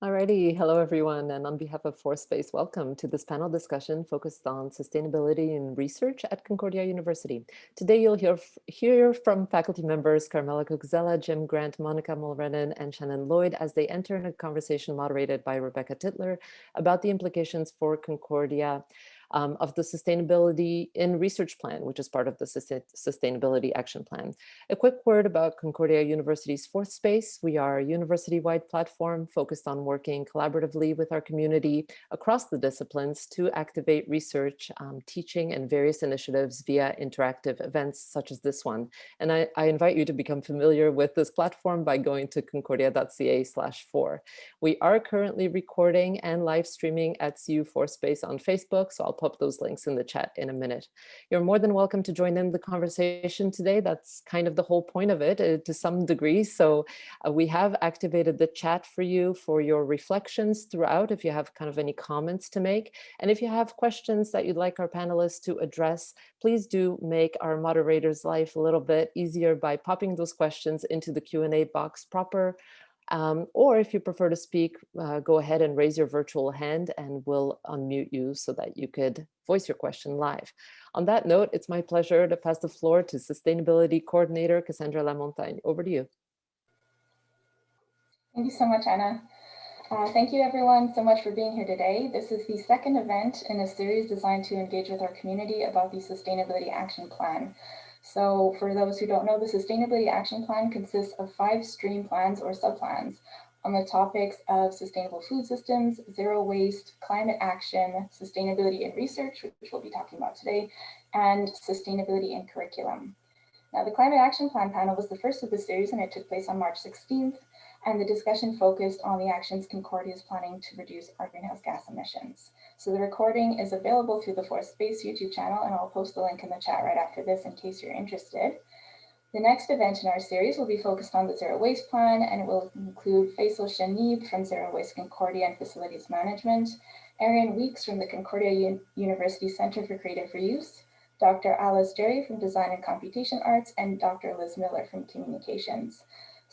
Alrighty, hello everyone, and on behalf of FourSpace, welcome to this panel discussion focused on sustainability in research at Concordia University. Today you'll hear from faculty members Carmela Cuczela, Jim Grant, Monica Mulrennan, and Shannon Lloyd as they enter in a conversation moderated by Rebecca Titler about the implications for Concordia of the Sustainability in Research Plan, which is part of the Sustainability Action Plan. A quick word about Concordia University's FourSpace. We are a university-wide platform focused on working collaboratively with our community across the disciplines to activate research, teaching, and various initiatives via interactive events such as this one. And I invite you to become familiar with this platform by going to concordia.ca/4. We are currently recording and live streaming at CU FourSpace on Facebook, so I'll pop those links in the chat in a minute. You're more than welcome to join in the conversation today. That's kind of the whole point of it to some degree. So we have activated the chat for you for your reflections throughout if you have kind of any comments to make. And if you have questions that you'd like our panelists to address, please do make our moderator's life a little bit easier by popping those questions into the Q&A box proper. Or if you prefer to speak, go ahead and raise your virtual hand and we'll unmute you so that you could voice your question live. On that note, it's my pleasure to pass the floor to Sustainability Coordinator Cassandra Lamontagne. Over to you. Thank you so much, Anna. Thank you everyone so much for being here today. This is the second event in a series designed to engage with our community about the Sustainability Action Plan. So for those who don't know, the Sustainability Action Plan consists of 5 stream plans or subplans on the topics of sustainable food systems, zero waste, climate action, sustainability in research, which we'll be talking about today, and sustainability in curriculum. Now, the Climate Action Plan panel was the first of the series and it took place on March 16th. And the discussion focused on the actions Concordia is planning to reduce our greenhouse gas emissions. So the recording is available through the FourSpace YouTube channel, and I'll post the link in the chat right after this in case you're interested. The next event in our series will be focused on the Zero Waste Plan, and it will include Faisal Shanib from Zero Waste Concordia and Facilities Management, Arian Weeks from the Concordia University Center for Creative Reuse, Dr. Alice Jerry from Design and Computation Arts, and Dr. Liz Miller from Communications.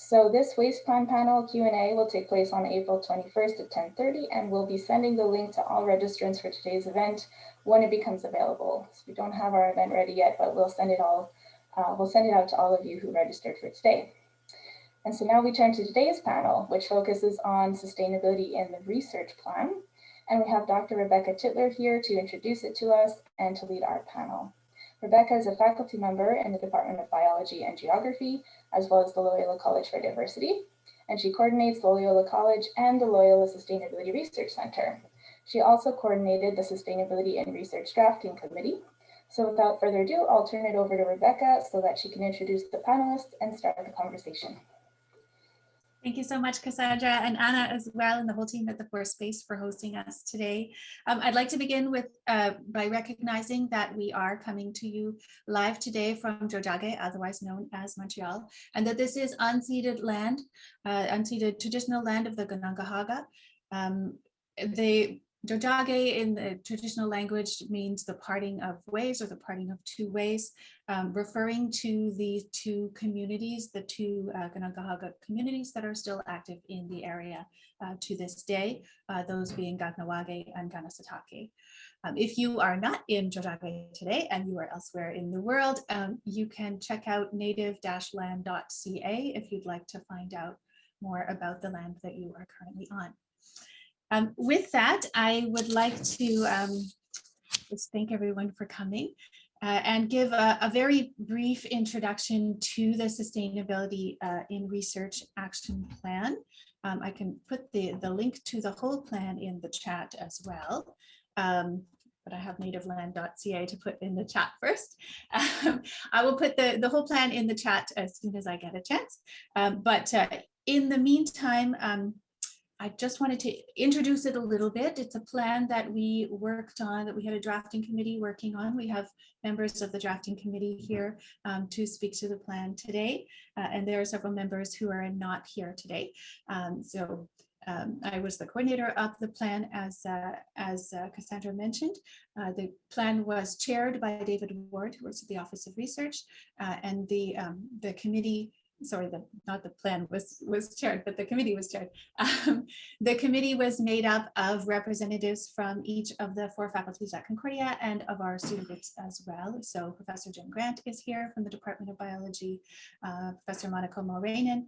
So this Waste Plan panel Q&A will take place on April 21st at 10:30, and we'll be sending the link to all registrants for today's event when it becomes available. So we don't have our event ready yet, but we'll send it out to all of you who registered for today. And so now we turn to today's panel, which focuses on sustainability in the research plan. And we have Dr. Rebecca Titler here to introduce it to us and to lead our panel. Rebecca is a faculty member in the Department of Biology and Geography, as well as the Loyola College for Diversity, and she coordinates Loyola College and the Loyola Sustainability Research Center. She also coordinated the Sustainability in Research Drafting Committee. So without further ado, I'll turn it over to Rebecca so that she can introduce the panelists and start the conversation. Thank you so much, Cassandra, and Anna as well, and the whole team at the FourSpace for hosting us today. I'd like to begin with by recognizing that we are coming to you live today from Jojage, otherwise known as Montreal, and that this is unceded land, unceded traditional land of the Kanangahaga. The Jojage in the traditional language means the parting of ways or the parting of two ways, referring to the two communities, the two Kanangahaga communities that are still active in the area to this day, those being Gagnawage and Ganasatake. If you are not in Jojage today and you are elsewhere in the world, you can check out native-land.ca if you'd like to find out more about the land that you are currently on. With that, I would like to just thank everyone for coming and give a very brief introduction to the Sustainability in Research Action Plan. I can put the link to the whole plan in the chat as well. But I have nativeland.ca to put in the chat first. I will put the whole plan in the chat as soon as I get a chance. But in the meantime, I just wanted to introduce it a little bit. It's a plan that we worked on, that we had a drafting committee working on. We have members of the drafting committee here to speak to the plan today. And there are several members who are not here today. I was the coordinator of the plan, as Cassandra mentioned. The plan was chaired by David Ward, who works at the Office of Research, and the committee sorry, not the plan was chaired, but the committee was chaired. The committee was made up of representatives from each of the 4 faculties at Concordia and of our student groups as well. So Professor Jim Grant is here from the Department of Biology, Professor Monica Morainen,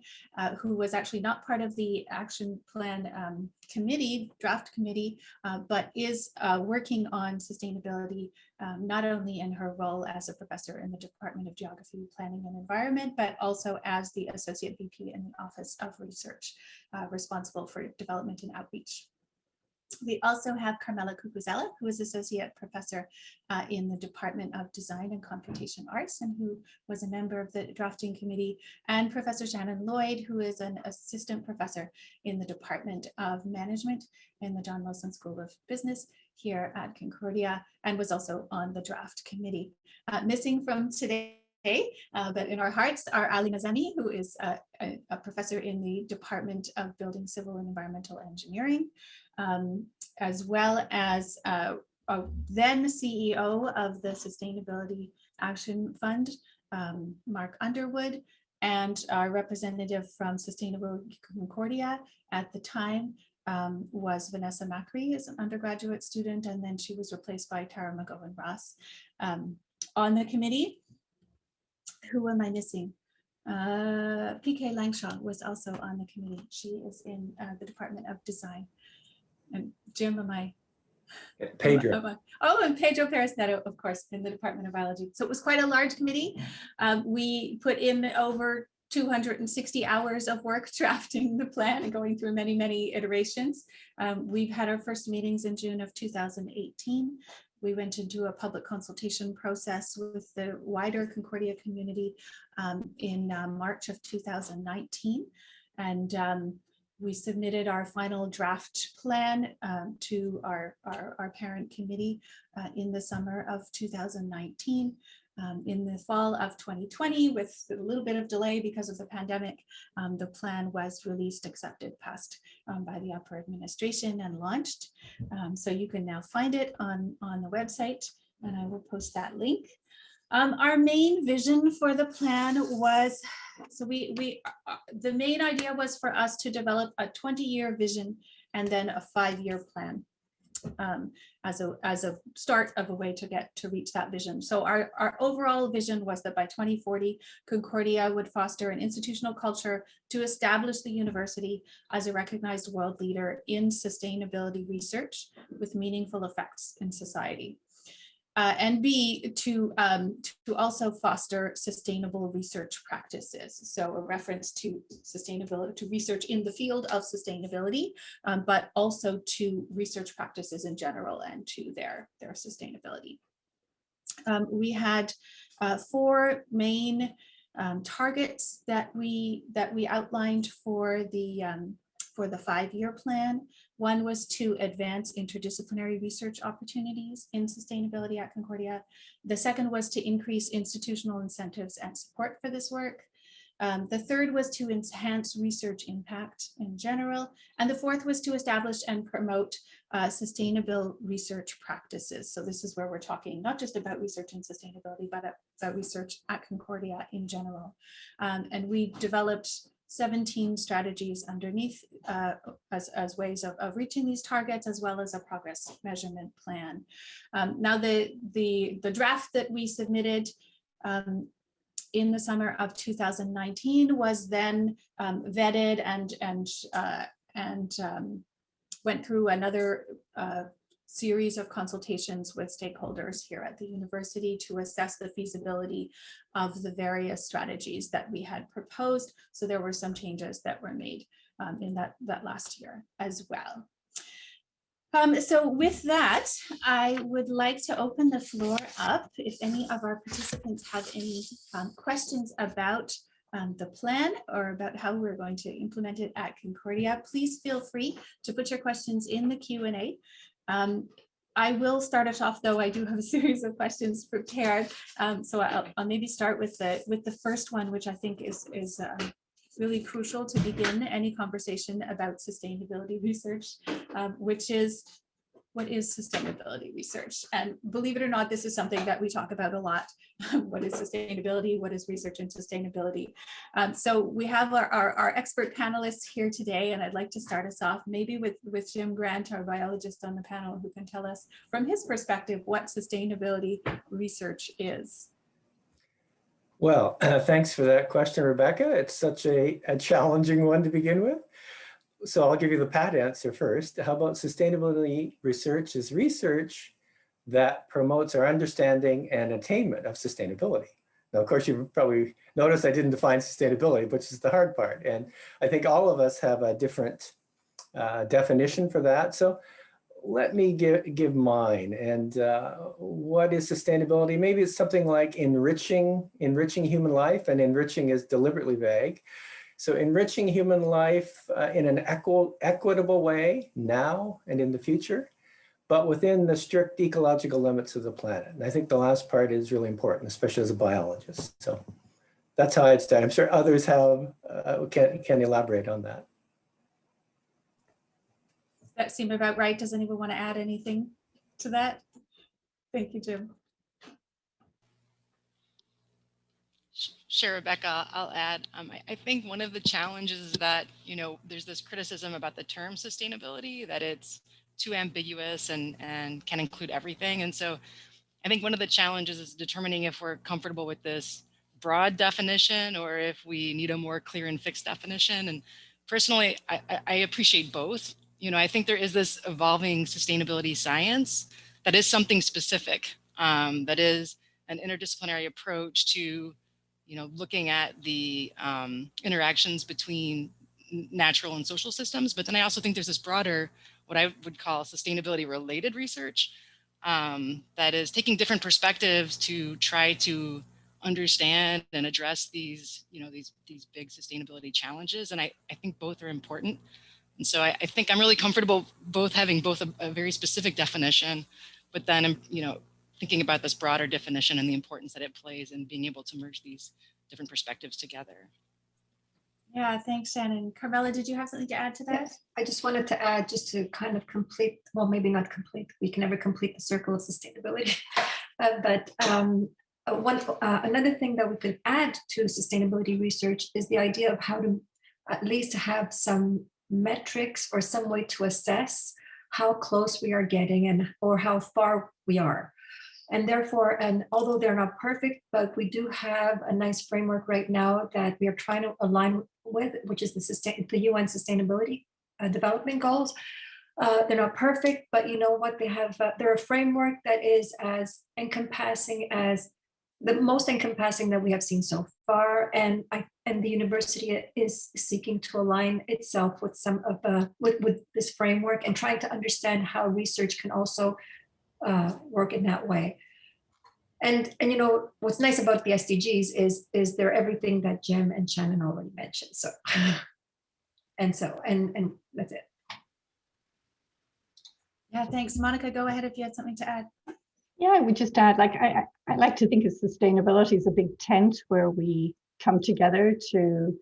who was actually not part of the action plan committee, draft committee, but is working on sustainability, not only in her role as a professor in the Department of Geography, Planning and Environment, but also as the Associate VP in the Office of Research, responsible for development and outreach. We also have Carmela Cucuzella, who is Associate Professor in the Department of Design and Computation Arts, and who was a member of the drafting committee, and Professor Shannon Lloyd, who is an Assistant Professor in the Department of Management in the John Wilson School of Business here at Concordia, and was also on the draft committee. Missing from today, but in our hearts, are Ali Nazemi, who is a professor in the Department of Building, Civil and Environmental Engineering, as well as then CEO of the Sustainability Action Fund, Mark Underwood, and our representative from Sustainable Concordia at the time was Vanessa Macri as an undergraduate student, and then she was replaced by Tara McGowan Ross. On the committee, who am I missing? PK Langshaw was also on the committee. She is in the Department of Design. And Jim, am I? Pedro. Oh, and Pedro Perez Neto, of course, in the Department of Biology. So it was quite a large committee. We put in over 260 hours of work drafting the plan and going through many, many iterations. We've had our first meetings in June of 2018. We went into a public consultation process with the wider Concordia community in March of 2019. And we submitted our final draft plan to our parent committee in the summer of 2019. In the fall of 2020, with a little bit of delay because of the pandemic, the plan was released, accepted, passed by the upper administration and launched. So you can now find it on the website, and I will post that link. Our main vision for the plan was, so the main idea was for us to develop a 20-year vision and then a 5-year plan. As a start of a way to reach that vision. So our overall vision was that by 2040, Concordia would foster an institutional culture to establish the university as a recognized world leader in sustainability research with meaningful effects in society. And B, to also foster sustainable research practices. So a reference to sustainability, to research in the field of sustainability, but also to research practices in general and to their sustainability. We had 4 main targets that we outlined for the 5-year plan. One was to advance interdisciplinary research opportunities in sustainability at Concordia. The second was to increase institutional incentives and support for this work. The third was to enhance research impact in general. And the fourth was to establish and promote sustainable research practices. So this is where we're talking not just about research and sustainability, but about research at Concordia in general. And we developed 17 strategies underneath as ways of reaching these targets, as well as a progress measurement plan. Now the draft that we submitted in the summer of 2019 was then vetted and went through another series of consultations with stakeholders here at the university to assess the feasibility of the various strategies that we had proposed. So there were some changes that were made in that last year as well. So with that, I would like to open the floor up if any of our participants have any questions about the plan or about how we're going to implement it at Concordia. Please feel free to put your questions in the Q&A. I will start us off, though. I do have a series of questions prepared. So I'll maybe start with the first one, which I think is really crucial to begin any conversation about sustainability research, which is, what is sustainability research? And believe it or not, this is something that we talk about a lot. What is sustainability? What is research in sustainability? So we have our expert panelists here today, and I'd like to start us off maybe with Jim Grant, our biologist on the panel, who can tell us from his perspective what sustainability research is. Well, thanks for that question, Rebecca. It's such a challenging one to begin with. So I'll give you the pat answer first. How about sustainability research is research that promotes our understanding and attainment of sustainability. Now, of course, you probably noticed I didn't define sustainability, which is the hard part. And I think all of us have a different definition for that. So let me give mine. And what is sustainability? Maybe it's something like enriching human life, and enriching is deliberately vague. So enriching human life in an equitable way now and in the future, but within the strict ecological limits of the planet. And I think the last part is really important, especially as a biologist. So that's how I'd start. I'm sure others have can elaborate on that. Does that seem about right? Does anyone want to add anything to that? Thank you, Jim. Sure, Rebecca, I'll add. I think one of the challenges is that, there's this criticism about the term sustainability, that it's too ambiguous and can include everything. And so I think one of the challenges is determining if we're comfortable with this broad definition or if we need a more clear and fixed definition. And personally, I appreciate both. I think there is this evolving sustainability science that is something specific, that is an interdisciplinary approach to looking at the interactions between natural and social systems. But then I also think there's this broader, what I would call sustainability related research, that is taking different perspectives to try to understand and address these big sustainability challenges. And I think both are important. And so I think I'm really comfortable having both a very specific definition, but then thinking about this broader definition and the importance that it plays in being able to merge these different perspectives together. Yeah, thanks, Shannon. Carmela, did you have something to add to that? Yes, I just wanted to add, just to kind of complete, well, maybe not complete, we can never complete the circle of sustainability, but another thing that we could add to sustainability research is the idea of how to at least have some metrics or some way to assess how close we are getting or how far we are. And therefore, and although they're not perfect, but we do have a nice framework right now that we are trying to align with, which is the UN Sustainability Development Goals. They're not perfect, but you know what? They're a framework that is as encompassing as the most encompassing that we have seen so far. And the university is seeking to align itself with some of with this framework and trying to understand how research can also work in that way. And what's nice about the SDGs is they're everything that Jim and Shannon already mentioned. So and that's it. Yeah, thanks. Monica, go ahead if you had something to add. Yeah, I would just add, I like to think of sustainability as a big tent where we come together to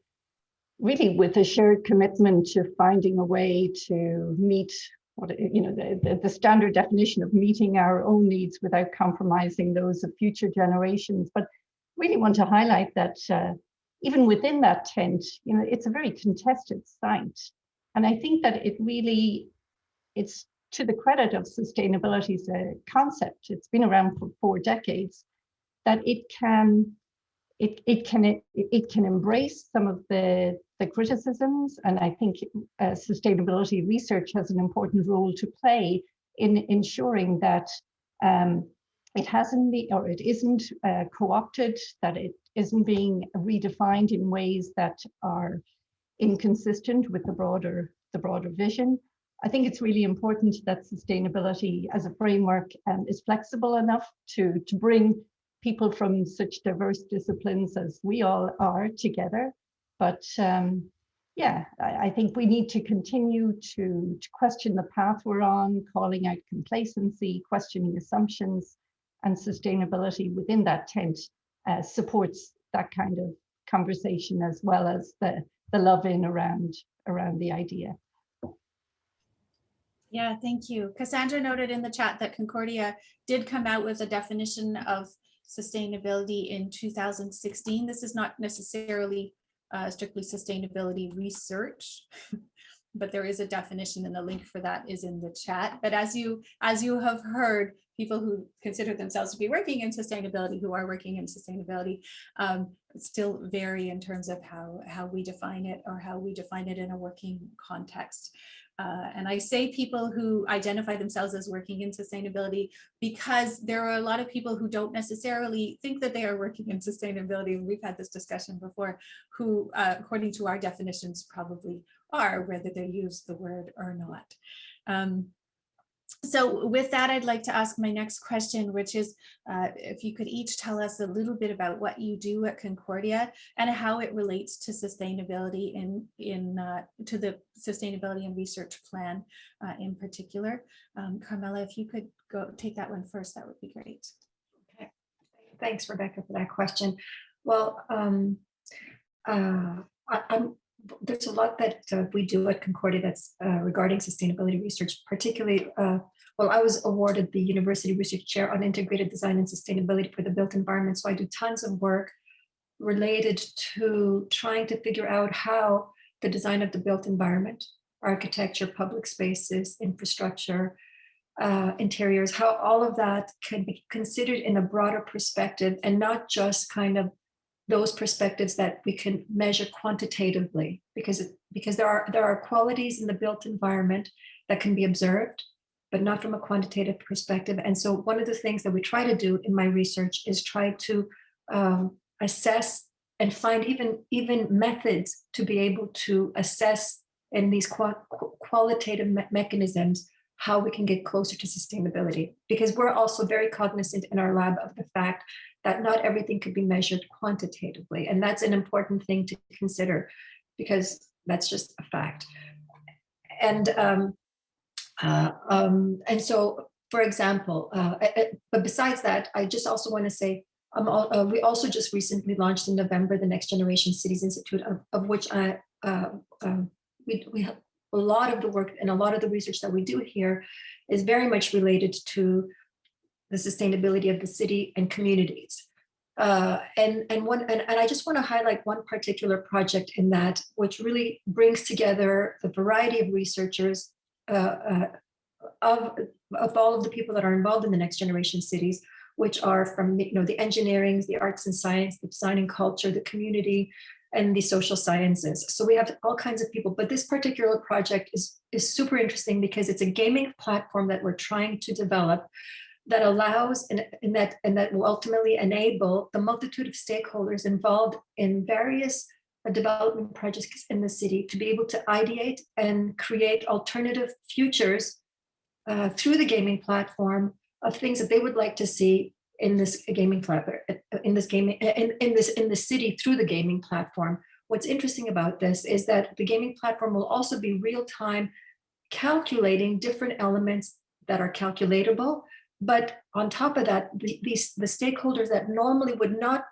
really with a shared commitment to finding a way to meet the standard definition of meeting our own needs without compromising those of future generations. But really want to highlight that even within that tent, it's a very contested site. And I think that it's to the credit of sustainability's concept. It's been around for 4 decades, that it can embrace some of the criticisms, and I think sustainability research has an important role to play in ensuring that it isn't co-opted, that it isn't being redefined in ways that are inconsistent with the broader vision. I think it's really important that sustainability as a framework is flexible enough to bring people from such diverse disciplines as we all are together. But I think we need to continue to question the path we're on, calling out complacency, questioning assumptions, and sustainability within that tent supports that kind of conversation, as well as the love-in around the idea. Yeah, thank you. Cassandra noted in the chat that Concordia did come out with a definition of sustainability in 2016. This is not necessarily strictly sustainability research, but there is a definition and the link for that is in the chat. But as you have heard, people who consider themselves to be working in sustainability, who are working in sustainability, still vary in terms of how we define it or how we define it in a working context. And I say people who identify themselves as working in sustainability because there are a lot of people who don't necessarily think that they are working in sustainability. And we've had this discussion before, who, according to our definitions, probably are, whether they use the word or not. So with that, I'd like to ask my next question, which is if you could each tell us a little bit about what you do at Concordia and how it relates to sustainability to the sustainability and research plan in particular. Carmela, if you could take that one first, that would be great. Okay. Thanks, Rebecca, for that question. Well, there's a lot that we do at Concordia that's regarding sustainability research, particularly, well, I was awarded the University Research Chair on Integrated Design and Sustainability for the Built Environment. So I do tons of work related to trying to figure out how the design of the built environment, architecture, public spaces, infrastructure, interiors, how all of that can be considered in a broader perspective and not just kind of those perspectives that we can measure quantitatively, because there are qualities in the built environment that can be observed, but not from a quantitative perspective. And so one of the things that we try to do in my research is try to assess and find even methods to be able to assess in these qualitative mechanisms how we can get closer to sustainability, because we're also very cognizant in our lab of the fact that not everything could be measured quantitatively. And that's an important thing to consider because that's just a fact. And so, for example, but besides that, I just also want to say, we also just recently launched in November the Next Generation Cities Institute, of which we have a lot of the work and a lot of the research that we do here is very much related to the sustainability of the city and communities. And I just want to highlight one particular project in that, which really brings together the variety of researchers of all of the people that are involved in the Next Generation Cities, which are from the engineering, the arts and science, the design and culture, the community, and the social sciences. So we have all kinds of people, but this particular project is super interesting because it's a gaming platform that we're trying to develop that allows and that will ultimately enable the multitude of stakeholders involved in various development projects in the city to be able to ideate and create alternative futures through the gaming platform of things that they would like to see in this gaming platform, in the city through the gaming platform. What's interesting about this is that the gaming platform will also be real-time calculating different elements that are calculatable. But on top of that, the stakeholders that normally would not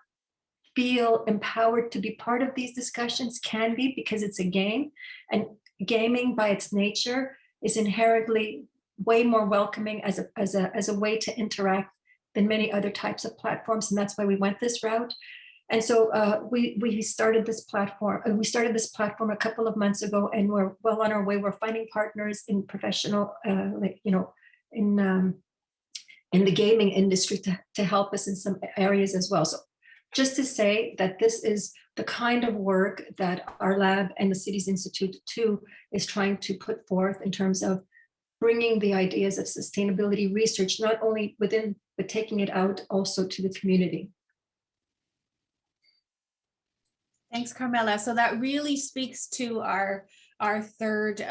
feel empowered to be part of these discussions can be, because it's a game, and gaming by its nature is inherently way more welcoming as a way to interact than many other types of platforms, and that's why we went this route. And so we started this platform. We started this platform a couple of months ago, and we're well on our way. We're finding partners in professional, in the gaming industry to help us in some areas as well. So just to say that this is the kind of work that our lab and the Cities Institute too is trying to put forth in terms of bringing the ideas of sustainability research, not only within, but taking it out also to the community. Thanks, Carmela. So that really speaks to our third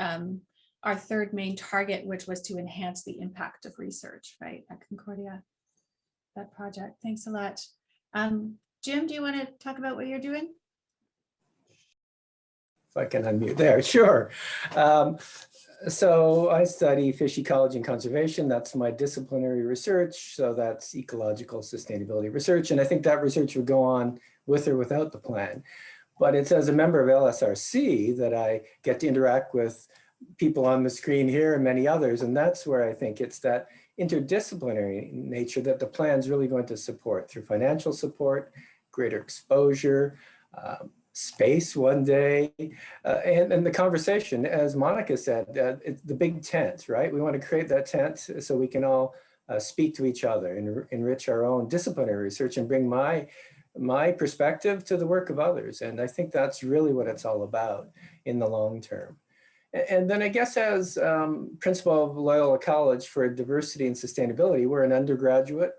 main target, which was to enhance the impact of research, right, at Concordia, that project. Thanks a lot. Jim, do you want to talk about what you're doing? If I can unmute there, sure. So I study fish ecology and conservation. That's my disciplinary research. So that's ecological sustainability research. And I think that research would go on with or without the plan. But it's as a member of LSRC that I get to interact with people on the screen here and many others. And that's where I think it's that interdisciplinary nature that the plan is really going to support through financial support, greater exposure, space one day, and the conversation, as Monica said, it's the big tent, right? We want to create that tent so we can all speak to each other and enrich our own disciplinary research and bring my perspective to the work of others. And I think that's really what it's all about in the long term. And then I guess as principal of Loyola College for Diversity and Sustainability, we're an undergraduate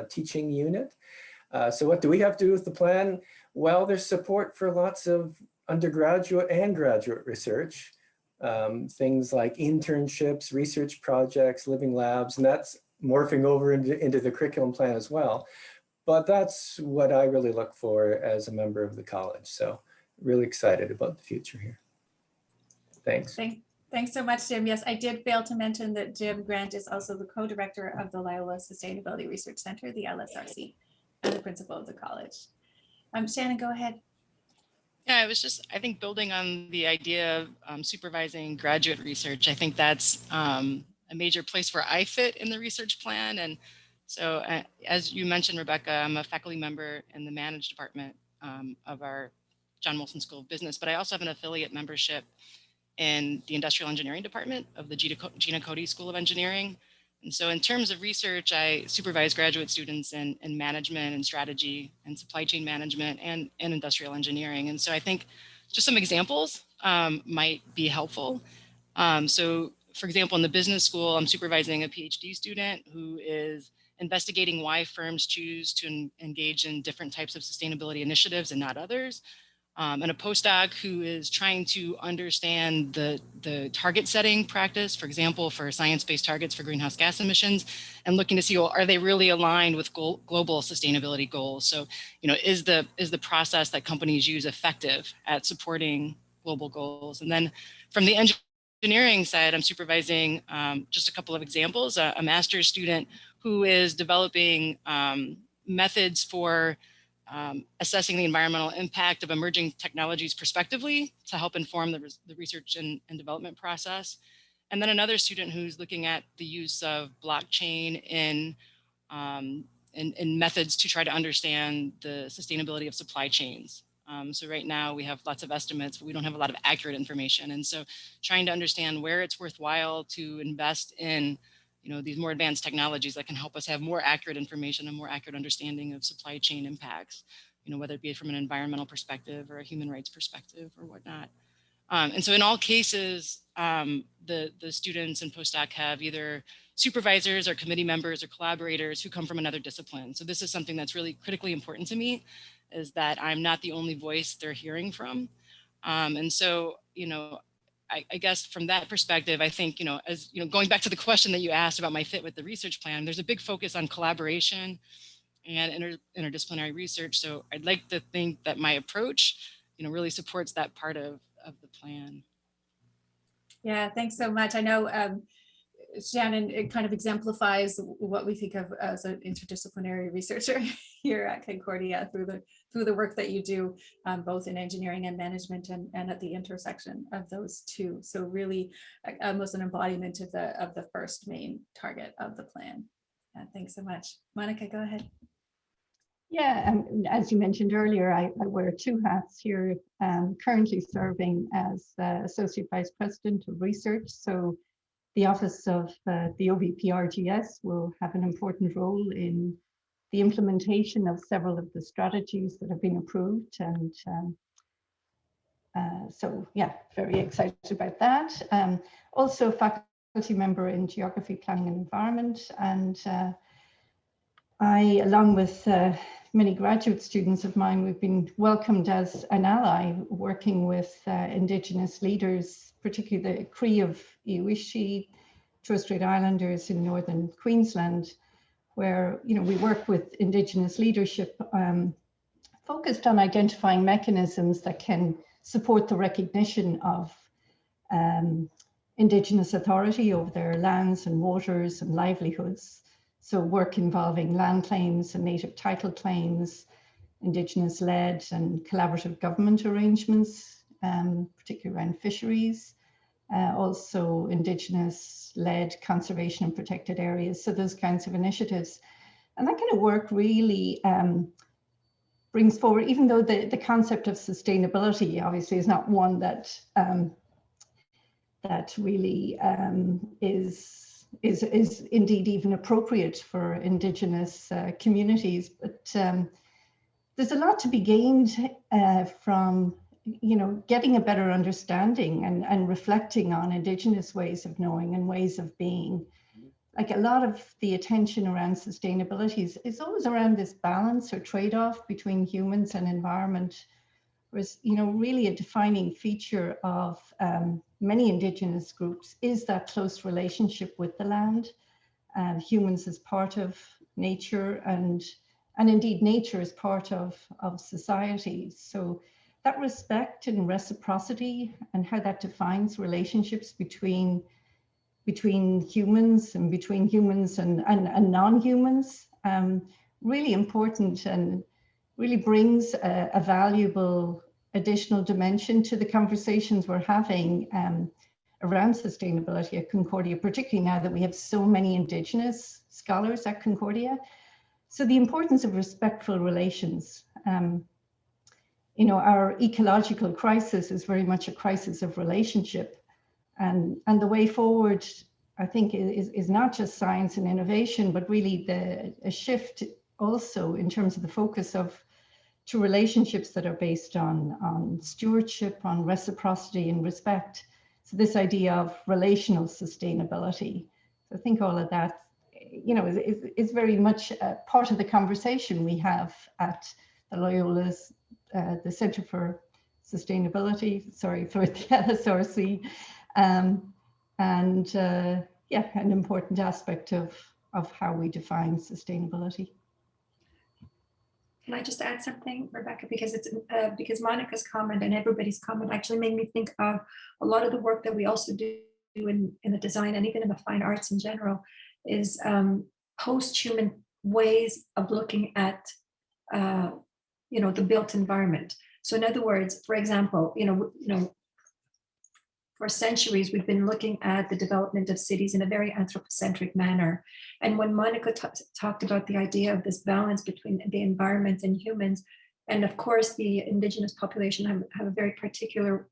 teaching unit. So what do we have to do with the plan? Well, there's support for lots of undergraduate and graduate research, things like internships, research projects, living labs, and that's morphing over into the curriculum plan as well. But that's what I really look for as a member of the college. So really excited about the future here. Thanks. Thanks so much, Jim. Yes, I did fail to mention that Jim Grant is also the co-director of the Loyola Sustainability Research Center, the LSRC, and the principal of the college. Shannon, go ahead. Yeah, I think building on the idea of supervising graduate research, I think that's a major place where I fit in the research plan. And so as you mentioned, Rebecca, I'm a faculty member in the Managed Department of our John Molson School of Business, but I also have an affiliate membership in the Industrial Engineering Department of the Gina Cody School of Engineering. And so in terms of research, I supervise graduate students in management and strategy and supply chain management and industrial engineering. And so I think just some examples might be helpful. So for example, in the business school, I'm supervising a PhD student who is investigating why firms choose to engage in different types of sustainability initiatives and not others. And a postdoc who is trying to understand the target setting practice, for example, for science-based targets for greenhouse gas emissions, and looking to see, well, are they really aligned with global sustainability goals? So, is the process that companies use effective at supporting global goals? And then from the engineering side, I'm supervising just a couple of examples, a master's student who is developing methods for assessing the environmental impact of emerging technologies prospectively to help inform the research and development process. And then another student who's looking at the use of blockchain in methods to try to understand the sustainability of supply chains. So right now we have lots of estimates, but we don't have a lot of accurate information. And so trying to understand where it's worthwhile to invest in these more advanced technologies that can help us have more accurate information and more accurate understanding of supply chain impacts, whether it be from an environmental perspective or a human rights perspective or whatnot. And so in all cases, the students and postdoc have either supervisors or committee members or collaborators who come from another discipline. So this is something that's really critically important to me, is that I'm not the only voice they're hearing from. And so, I guess from that perspective, I think, going back to the question that you asked about my fit with the research plan, there's a big focus on collaboration and interdisciplinary research. So I'd like to think that my approach, really supports that part of the plan. Yeah, thanks so much. I know, Shannon, it kind of exemplifies what we think of as an interdisciplinary researcher here at Concordia through the work that you do, both in engineering and management and at the intersection of those two. So really almost an embodiment of the first main target of the plan. Thanks so much. Monica, go ahead. Yeah, as you mentioned earlier, I wear two hats here, currently serving as Associate Vice President of Research. So the Office of the OVPRGS will have an important role in the implementation of several of the strategies that have been approved. And so, yeah, very excited about that. Also faculty member in Geography, Planning and Environment. And I, along with many graduate students of mine, we've been welcomed as an ally working with Indigenous leaders, particularly the Cree of Iwishi, Torres Strait Islanders in northern Queensland, where we work with Indigenous leadership focused on identifying mechanisms that can support the recognition of Indigenous authority over their lands and waters and livelihoods. So work involving land claims and native title claims, Indigenous-led and collaborative government arrangements, particularly around fisheries, also Indigenous-led conservation and protected areas, so those kinds of initiatives. And that kind of work really brings forward, even though the concept of sustainability obviously is not one that that really is indeed even appropriate for Indigenous communities, but there's a lot to be gained from getting a better understanding and reflecting on Indigenous ways of knowing and ways of being. Like a lot of the attention around sustainability is always around this balance or trade-off between humans and environment. Whereas, really a defining feature of many Indigenous groups is that close relationship with the land, and humans as part of nature, and indeed nature as part of society. So that respect and reciprocity and how that defines relationships between humans and between humans and non-humans, really important, and really brings a valuable additional dimension to the conversations we're having around sustainability at Concordia, particularly now that we have so many Indigenous scholars at Concordia. So the importance of respectful relations. Our ecological crisis is very much a crisis of relationship. And the way forward, I think, is not just science and innovation, but really a shift also in terms of the focus to relationships that are based on stewardship, on reciprocity and respect. So this idea of relational sustainability. So I think all of that, is very much a part of the conversation we have at the Loyola's, the Center for Sustainability, sorry, for the LSRC. Yeah, an important aspect of how we define sustainability. Can I just add something, Rebecca? Because it's because Monica's comment and everybody's comment actually made me think of a lot of the work that we also do in the design and even in the fine arts in general is post-human ways of looking at the built environment. So in other words, for example, for centuries, we've been looking at the development of cities in a very anthropocentric manner. And when Monica talked about the idea of this balance between the environment and humans, and of course, the Indigenous population have a very particular,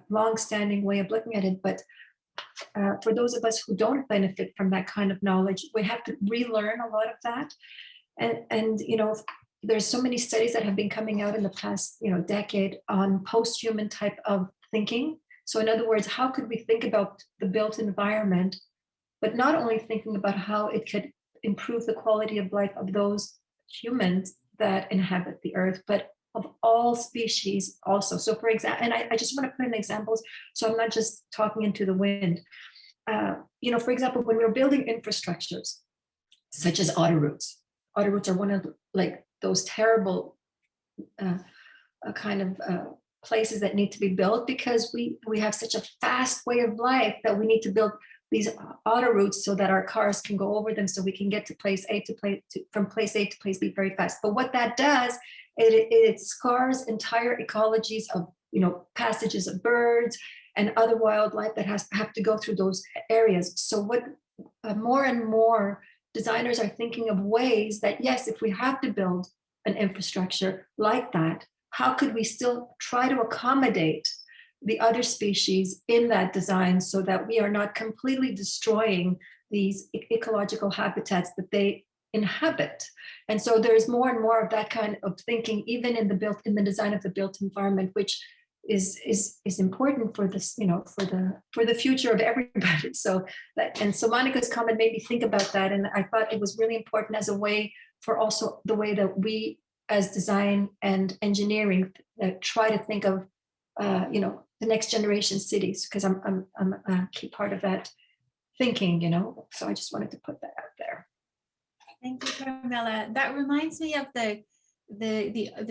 long-standing way of looking at it. But for those of us who don't benefit from that kind of knowledge, we have to relearn a lot of that. And there's so many studies that have been coming out in the past, decade on post-human type of thinking. So in other words, how could we think about the built environment, but not only thinking about how it could improve the quality of life of those humans that inhabit the earth, but of all species also. So for example, and I just want to put in examples, so I'm not just talking into the wind. For example, when we're building infrastructures, such as autoroutes are one of those terrible places that need to be built because we have such a fast way of life that we need to build these autoroutes so that our cars can go over them so we can get to place A from place A to place B very fast. But what that does, it scars entire ecologies of passages of birds and other wildlife that have to go through those areas. So what more and more designers are thinking of ways that, yes, if we have to build an infrastructure like that, how could we still try to accommodate the other species in that design so that we are not completely destroying these ecological habitats that they inhabit? And so there's more and more of that kind of thinking, even in the design of the built environment, which is important for this, for the future of everybody. So Monica's comment made me think about that, and I thought it was really important as a way for also the way that we, as design and engineering, try to think of, the next generation cities, because I'm a key part of that thinking, So I just wanted to put that out there. Thank you, Carmela. That reminds me of the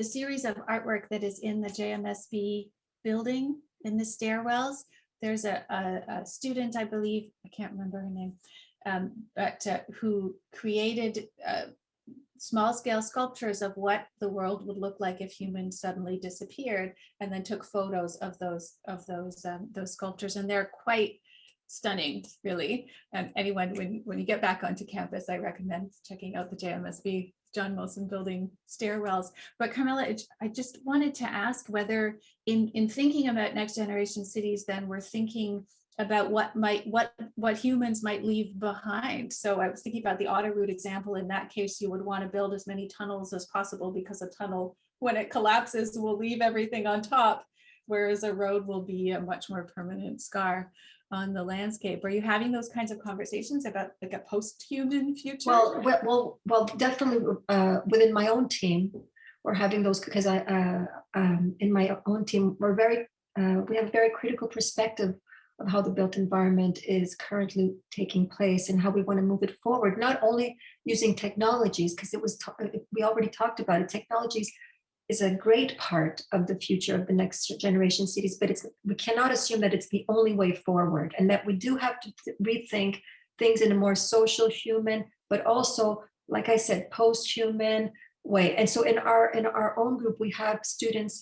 series of artwork that is in the JMSB building in the stairwells. There's a student, I believe, I can't remember her name, but who created small scale sculptures of what the world would look like if humans suddenly disappeared, and then took photos of those sculptures, and they're quite stunning, really. And anyone, when you get back onto campus, I recommend checking out the JMSB John Molson Building stairwells. But Carmela, I just wanted to ask whether in thinking about next generation cities, then we're thinking about what humans might leave behind. So I was thinking about the Autoroute example. In that case, you would want to build as many tunnels as possible, because a tunnel, when it collapses, will leave everything on top, whereas a road will be a much more permanent scar on the landscape. Are you having those kinds of conversations about like a post-human future? Well, definitely within my own team, we're having those, because in my own team, we have a very critical perspective of how the built environment is currently taking place and how we want to move it forward, not only using technologies, because we already talked about it. Technologies is a great part of the future of the next generation cities, but we cannot assume that it's the only way forward, and that we do have to rethink things in a more social, human, but also, like I said, post-human way. And so in our own group, we have students,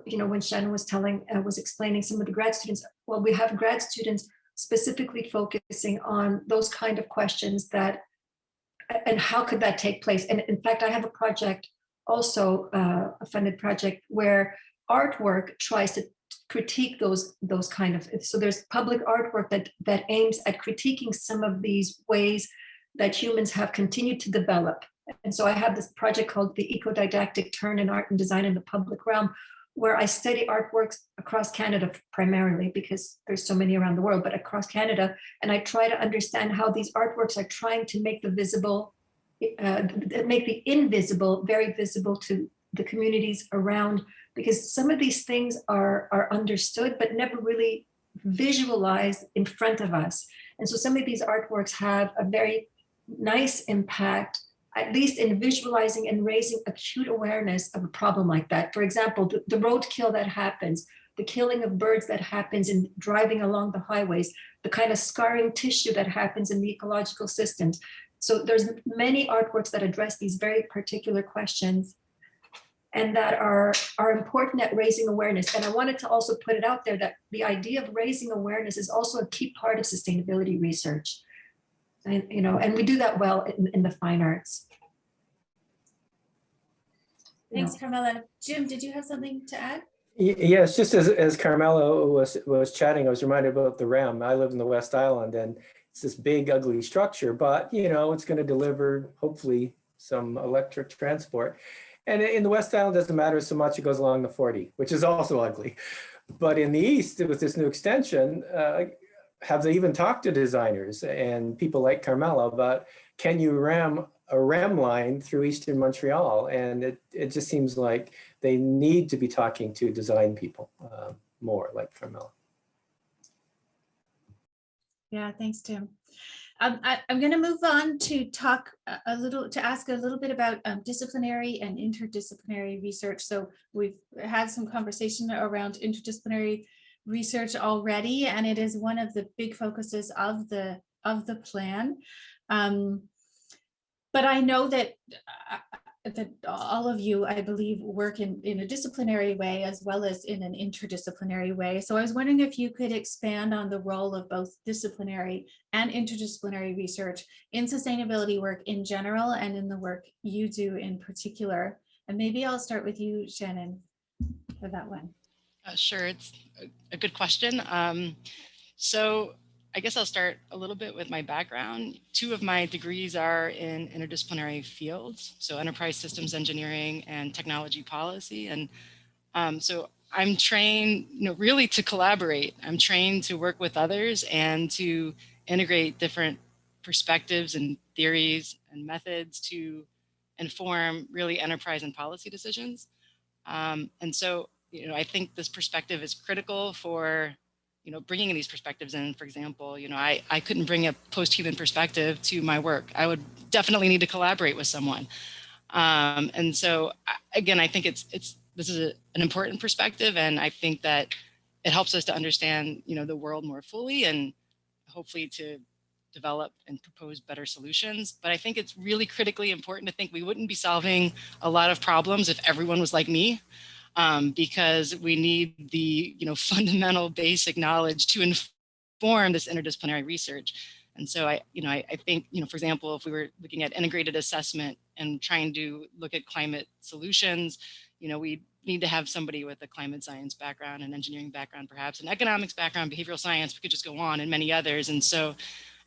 when Shannon was explaining some of the grad students, well, we have grad students specifically focusing on those kind of questions and how could that take place? And in fact, I have a project, also a funded project, where artwork tries to critique those kind of, so there's public artwork that aims at critiquing some of these ways that humans have continued to develop. And so I have this project called the Eco-Didactic Turn in Art and Design in the Public Realm, where I study artworks across Canada primarily, because there's so many around the world, but across Canada. And I try to understand how these artworks are trying to make the visible, make the invisible very visible to the communities around, because some of these things are understood, but never really visualized in front of us. And so some of these artworks have a very nice impact, at least in visualizing and raising acute awareness of a problem like that. For example, the roadkill that happens, the killing of birds that happens in driving along the highways, the kind of scarring tissue that happens in the ecological systems. So there's many artworks that address these very particular questions and that are important at raising awareness. And I wanted to also put it out there that the idea of raising awareness is also a key part of sustainability research. And we do that well in the fine arts. Thanks, Carmela. Jim, did you have something to add? Yes, just as Carmela was chatting, I was reminded about the REM. I live in the West Island, and it's this big, ugly structure, but it's going to deliver, hopefully, some electric transport. And in the West Island, it doesn't matter so much, it goes along the 40, which is also ugly. But in the East, with this new extension, have they even talked to designers and people like Carmela about, can you ram a REM line through Eastern Montreal? And it just seems like they need to be talking to design people more, like Carmela. Yeah, thanks, Tim. I'm going to move on to talk ask a little bit about disciplinary and interdisciplinary research. So we've had some conversation around interdisciplinary research already, and it is one of the big focuses of the plan. But I know that all of you, I believe, work in a disciplinary way as well as in an interdisciplinary way. So I was wondering if you could expand on the role of both disciplinary and interdisciplinary research in sustainability work in general and in the work you do in particular. And maybe I'll start with you, Shannon, for that one. Sure, it's a good question. So I guess I'll start a little bit with my background. 2 of my degrees are in interdisciplinary fields, so enterprise systems engineering and technology policy. And so I'm trained, really to collaborate. I'm trained to work with others and to integrate different perspectives and theories and methods to inform really enterprise and policy decisions. And so, I think this perspective is critical for bringing these perspectives in. For example, I couldn't bring a post-human perspective to my work. I would definitely need to collaborate with someone. And so, again, I think this is an important perspective, and I think that it helps us to understand, the world more fully, and hopefully to develop and propose better solutions. But I think it's really critically important to think we wouldn't be solving a lot of problems if everyone was like me, because we need the fundamental basic knowledge to inform this interdisciplinary research. And so I think, for example, if we were looking at integrated assessment and trying to look at climate solutions, we need to have somebody with a climate science background, an engineering background, perhaps an economics background, behavioral science, we could just go on, and many others. And so,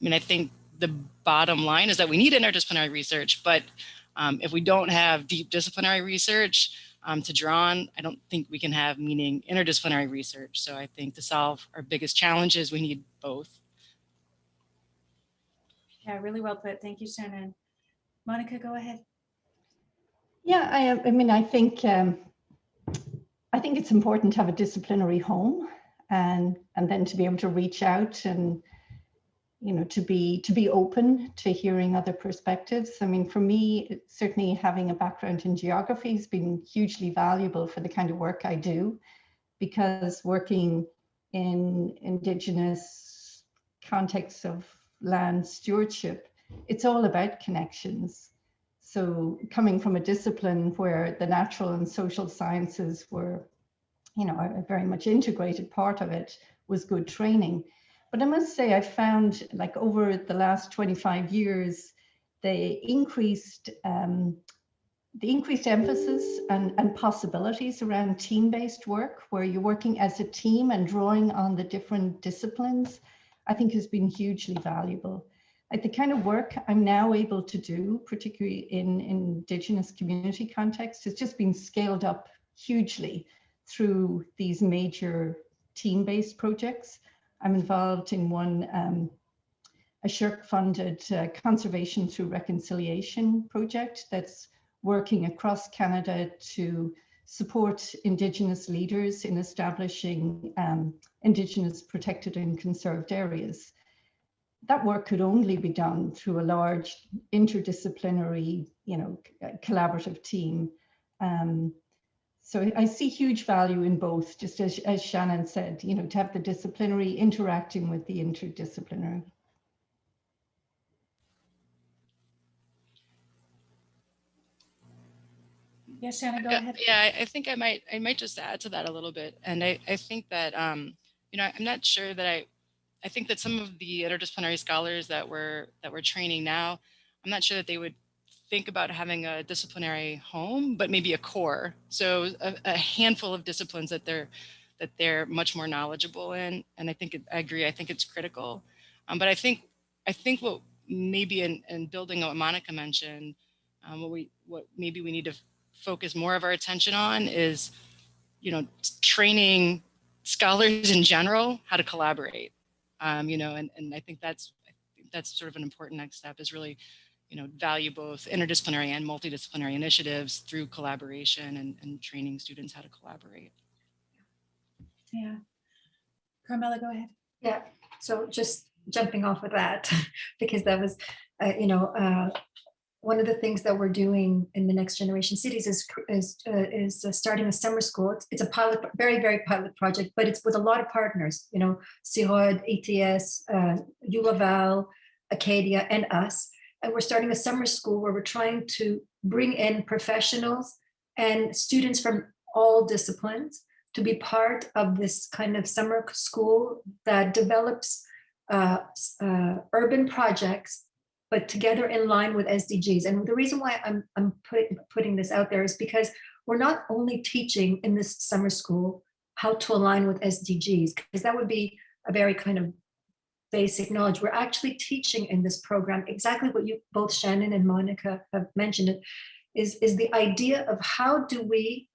I think the bottom line is that we need interdisciplinary research, but if we don't have deep disciplinary research to draw on, I don't think we can have meaning interdisciplinary research. So I think to solve our biggest challenges, we need both. Yeah, really well put. Thank you, Shannon. Monica, go ahead. Yeah, I think it's important to have a disciplinary home, and then to be able to reach out and to be open to hearing other perspectives. For me, certainly having a background in geography has been hugely valuable for the kind of work I do, because working in Indigenous contexts of land stewardship, it's all about connections. So coming from a discipline where the natural and social sciences were, a very much integrated part of it, was good training. But I must say, I found, like, over the last 25 years, the increased emphasis and possibilities around team-based work, where you're working as a team and drawing on the different disciplines, I think has been hugely valuable. Like, the kind of work I'm now able to do, particularly in Indigenous community context, has just been scaled up hugely through these major team-based projects. I'm involved in one, a SSHRC-funded Conservation Through Reconciliation project that's working across Canada to support Indigenous leaders in establishing Indigenous protected and conserved areas. That work could only be done through a large interdisciplinary, collaborative team. So I see huge value in both, just as Shannon said, to have the disciplinary interacting with the interdisciplinary. Yes, Shannon, go ahead. Yeah, I think I might just add to that a little bit. And I think that, I'm not sure that I think that some of the interdisciplinary scholars that we're training now, I'm not sure that they would think about having a disciplinary home, but maybe a core. So a handful of disciplines that they're much more knowledgeable in. And I agree. I think it's critical. But I think what maybe in building on what Monica mentioned, what maybe we need to focus more of our attention on is, training scholars in general how to collaborate. And I think that's sort of an important next step, is really, value both interdisciplinary and multidisciplinary initiatives through collaboration and training students how to collaborate. Yeah. Carmela, go ahead. Yeah, so just jumping off of that, because that was, one of the things that we're doing in the Next Generation Cities is starting a summer school. It's a pilot, very, very pilot project, but it's with a lot of partners, CIROD, ETS, ULaval, Acadia, and us. And we're starting a summer school where we're trying to bring in professionals and students from all disciplines to be part of this kind of summer school that develops urban projects, but together in line with SDGs. And the reason why I'm putting this out there is because we're not only teaching in this summer school how to align with SDGs, because that would be a very kind of basic knowledge. We're actually teaching in this program exactly what you both, Shannon and Monica, have mentioned, is the idea of how do we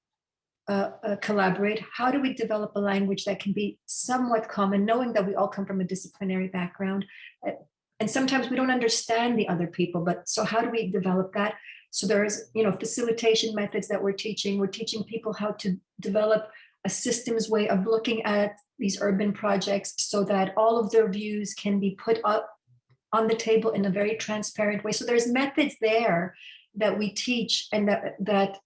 collaborate, how do we develop a language that can be somewhat common, knowing that we all come from a disciplinary background. And sometimes we don't understand the other people, but so how do we develop that? So there's, facilitation methods that we're teaching. We're teaching people how to develop a systems way of looking at these urban projects so that all of their views can be put up on the table in a very transparent way. So there's methods there that we teach and that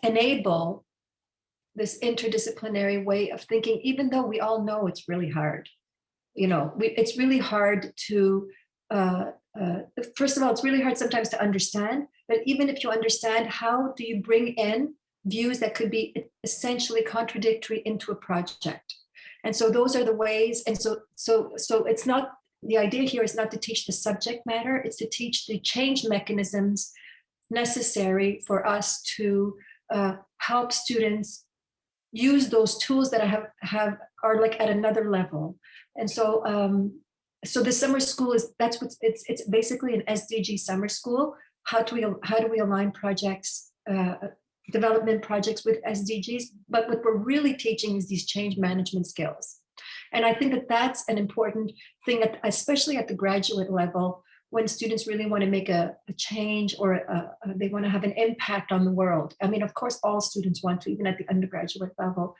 enable this interdisciplinary way of thinking, even though we all know it's really hard. it's really hard to, first of all, it's really hard sometimes to understand, but even if you understand, how do you bring in views that could be essentially contradictory into a project? And so those are the ways. And so it's not, the idea here is not to teach the subject matter, it's to teach the change mechanisms necessary for us to help students use those tools that are like at another level. And so so the summer school it's basically an SDG summer school. How do we align projects, development projects with SDGs? But what we're really teaching is these change management skills. And I think that that's an important thing, especially at the graduate level, when students really want to make a change, or they want to have an impact on the world. I mean, of course, all students want to, even at the undergraduate level,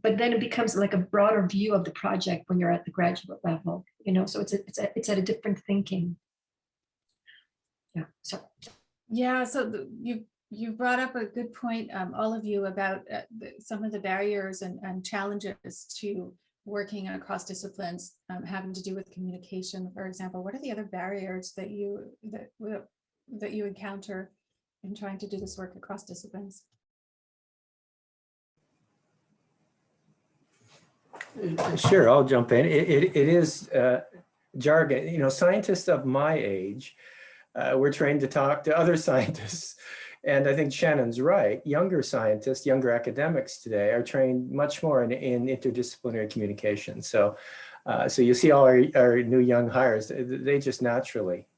but then it becomes like a broader view of the project when you're at the graduate level, so it's at a different thinking. Yeah. So you brought up a good point, all of you, about some of the barriers and challenges to working across disciplines, having to do with communication, for example. What are the other barriers that you encounter in trying to do this work across disciplines? Sure, I'll jump in. It is jargon. Scientists of my age, we're trained to talk to other scientists. And I think Shannon's right. Younger scientists, younger academics today are trained much more in interdisciplinary communication. So you see all our new young hires, they just naturally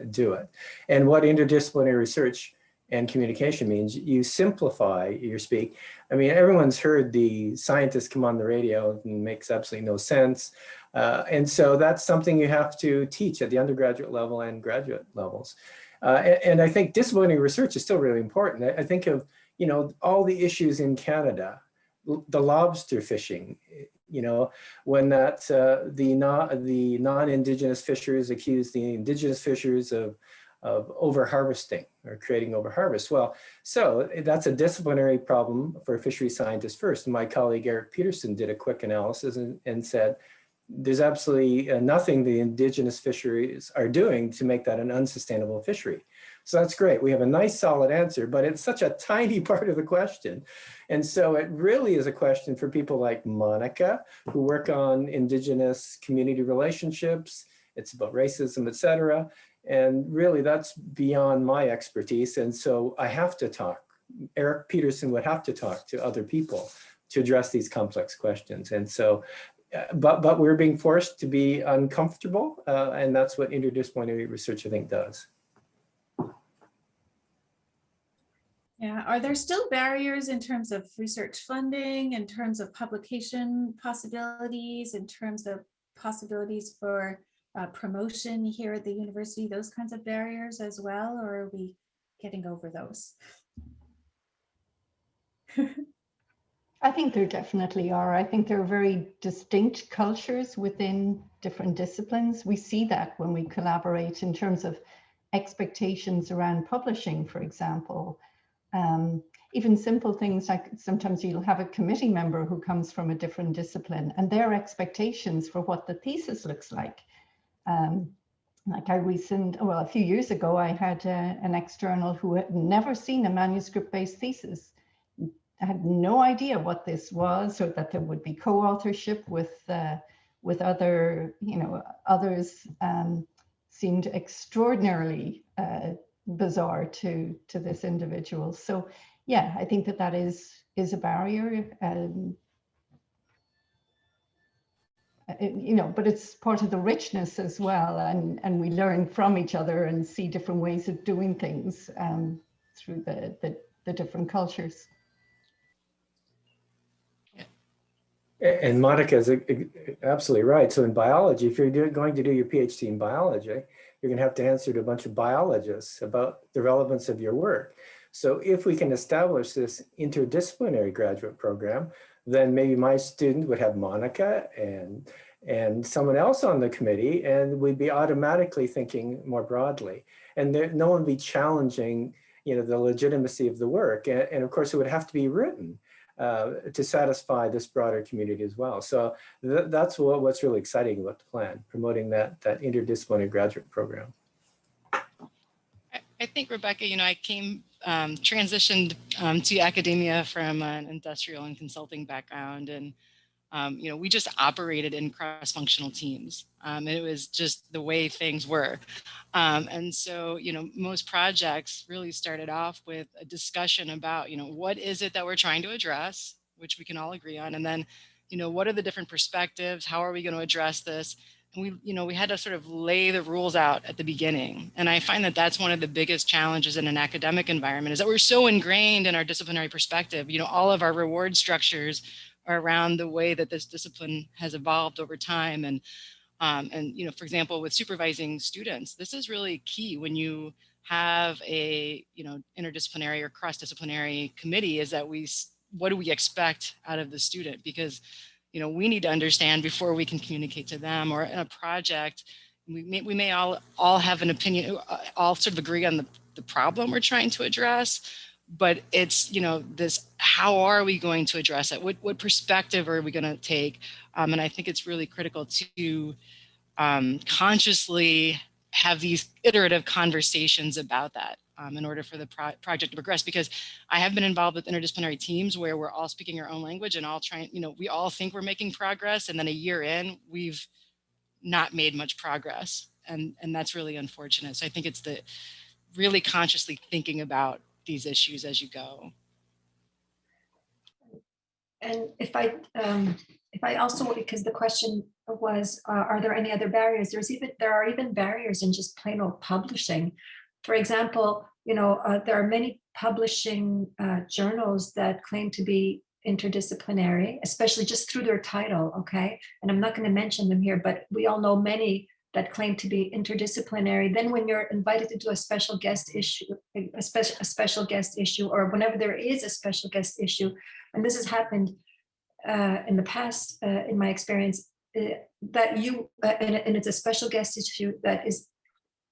do it. And what interdisciplinary research and communication means, you simplify your speak. I mean, everyone's heard the scientists come on the radio and makes absolutely no sense. And so that's something you have to teach at the undergraduate level and graduate levels. And I think disciplinary research is still really important. I think of, all the issues in Canada, the lobster fishing, when the non-Indigenous fishers accuse the Indigenous fishers of over-harvesting or creating over-harvest. Well, so that's a disciplinary problem for fishery scientists first. And my colleague Eric Peterson did a quick analysis and said, there's absolutely nothing the Indigenous fisheries are doing to make that an unsustainable fishery. So that's great. We have a nice solid answer, but it's such a tiny part of the question. And so it really is a question for people like Monica, who work on Indigenous community relationships. It's about racism, et cetera. And really that's beyond my expertise. And so I have to talk. Eric Peterson would have to talk to other people to address these complex questions. And so but we're being forced to be uncomfortable, and that's what interdisciplinary research, I think, does. Yeah, are there still barriers in terms of research funding, in terms of publication possibilities, in terms of possibilities for promotion here at the university, those kinds of barriers as well, or are we getting over those? I think there definitely are. I think there are very distinct cultures within different disciplines. We see that when we collaborate in terms of expectations around publishing, for example. Even simple things like sometimes you'll have a committee member who comes from a different discipline and their expectations for what the thesis looks like. Like a few years ago, I had an external who had never seen a manuscript-based thesis. I had no idea what this was, or that there would be co-authorship with other, others. Seemed extraordinarily bizarre to this individual. So yeah, I think that is a barrier. But it's part of the richness as well, and we learn from each other and see different ways of doing things through the different cultures. And Monica is absolutely right. So in biology, if you're going to do your PhD in biology, you're going to have to answer to a bunch of biologists about the relevance of your work. So if we can establish this interdisciplinary graduate program, then maybe my student would have Monica and someone else on the committee, and we'd be automatically thinking more broadly. And no one would be challenging, the legitimacy of the work. And of course, it would have to be written. to satisfy this broader community as well. So that's what's really exciting about the plan, promoting that interdisciplinary graduate program. I think, Rebecca, I transitioned to academia from an industrial and consulting background, and we just operated in cross-functional teams. And it was just the way things were. And so, most projects really started off with a discussion about, what is it that we're trying to address, which we can all agree on. And then, what are the different perspectives? How are we going to address this? And we had to sort of lay the rules out at the beginning. And I find that that's one of the biggest challenges in an academic environment, is that we're so ingrained in our disciplinary perspective. All of our reward structures are around the way that this discipline has evolved over time. And for example, with supervising students, this is really key when you have a, interdisciplinary or cross-disciplinary committee, is that what do we expect out of the student? Because we need to understand before we can communicate to them. Or in a project, we may all have an opinion, all sort of agree on the problem we're trying to address, but it's, this, how are we going to address it? What perspective are we going to take? And I think it's really critical to consciously have these iterative conversations about that. In order for the project to progress, because I have been involved with interdisciplinary teams where we're all speaking our own language and all trying, we all think we're making progress, and then a year in, we've not made much progress, and that's really unfortunate. So I think it's the really consciously thinking about these issues as you go. And if I also, because the question was, are there any other barriers? There are even barriers in just plain old publishing. For example, there are many publishing journals that claim to be interdisciplinary, especially just through their title, okay? And I'm not going to mention them here, but we all know many that claim to be interdisciplinary. Then when you're invited to do a special guest issue, or whenever there is a special guest issue, and this has happened in the past, in my experience, that and it's a special guest issue that is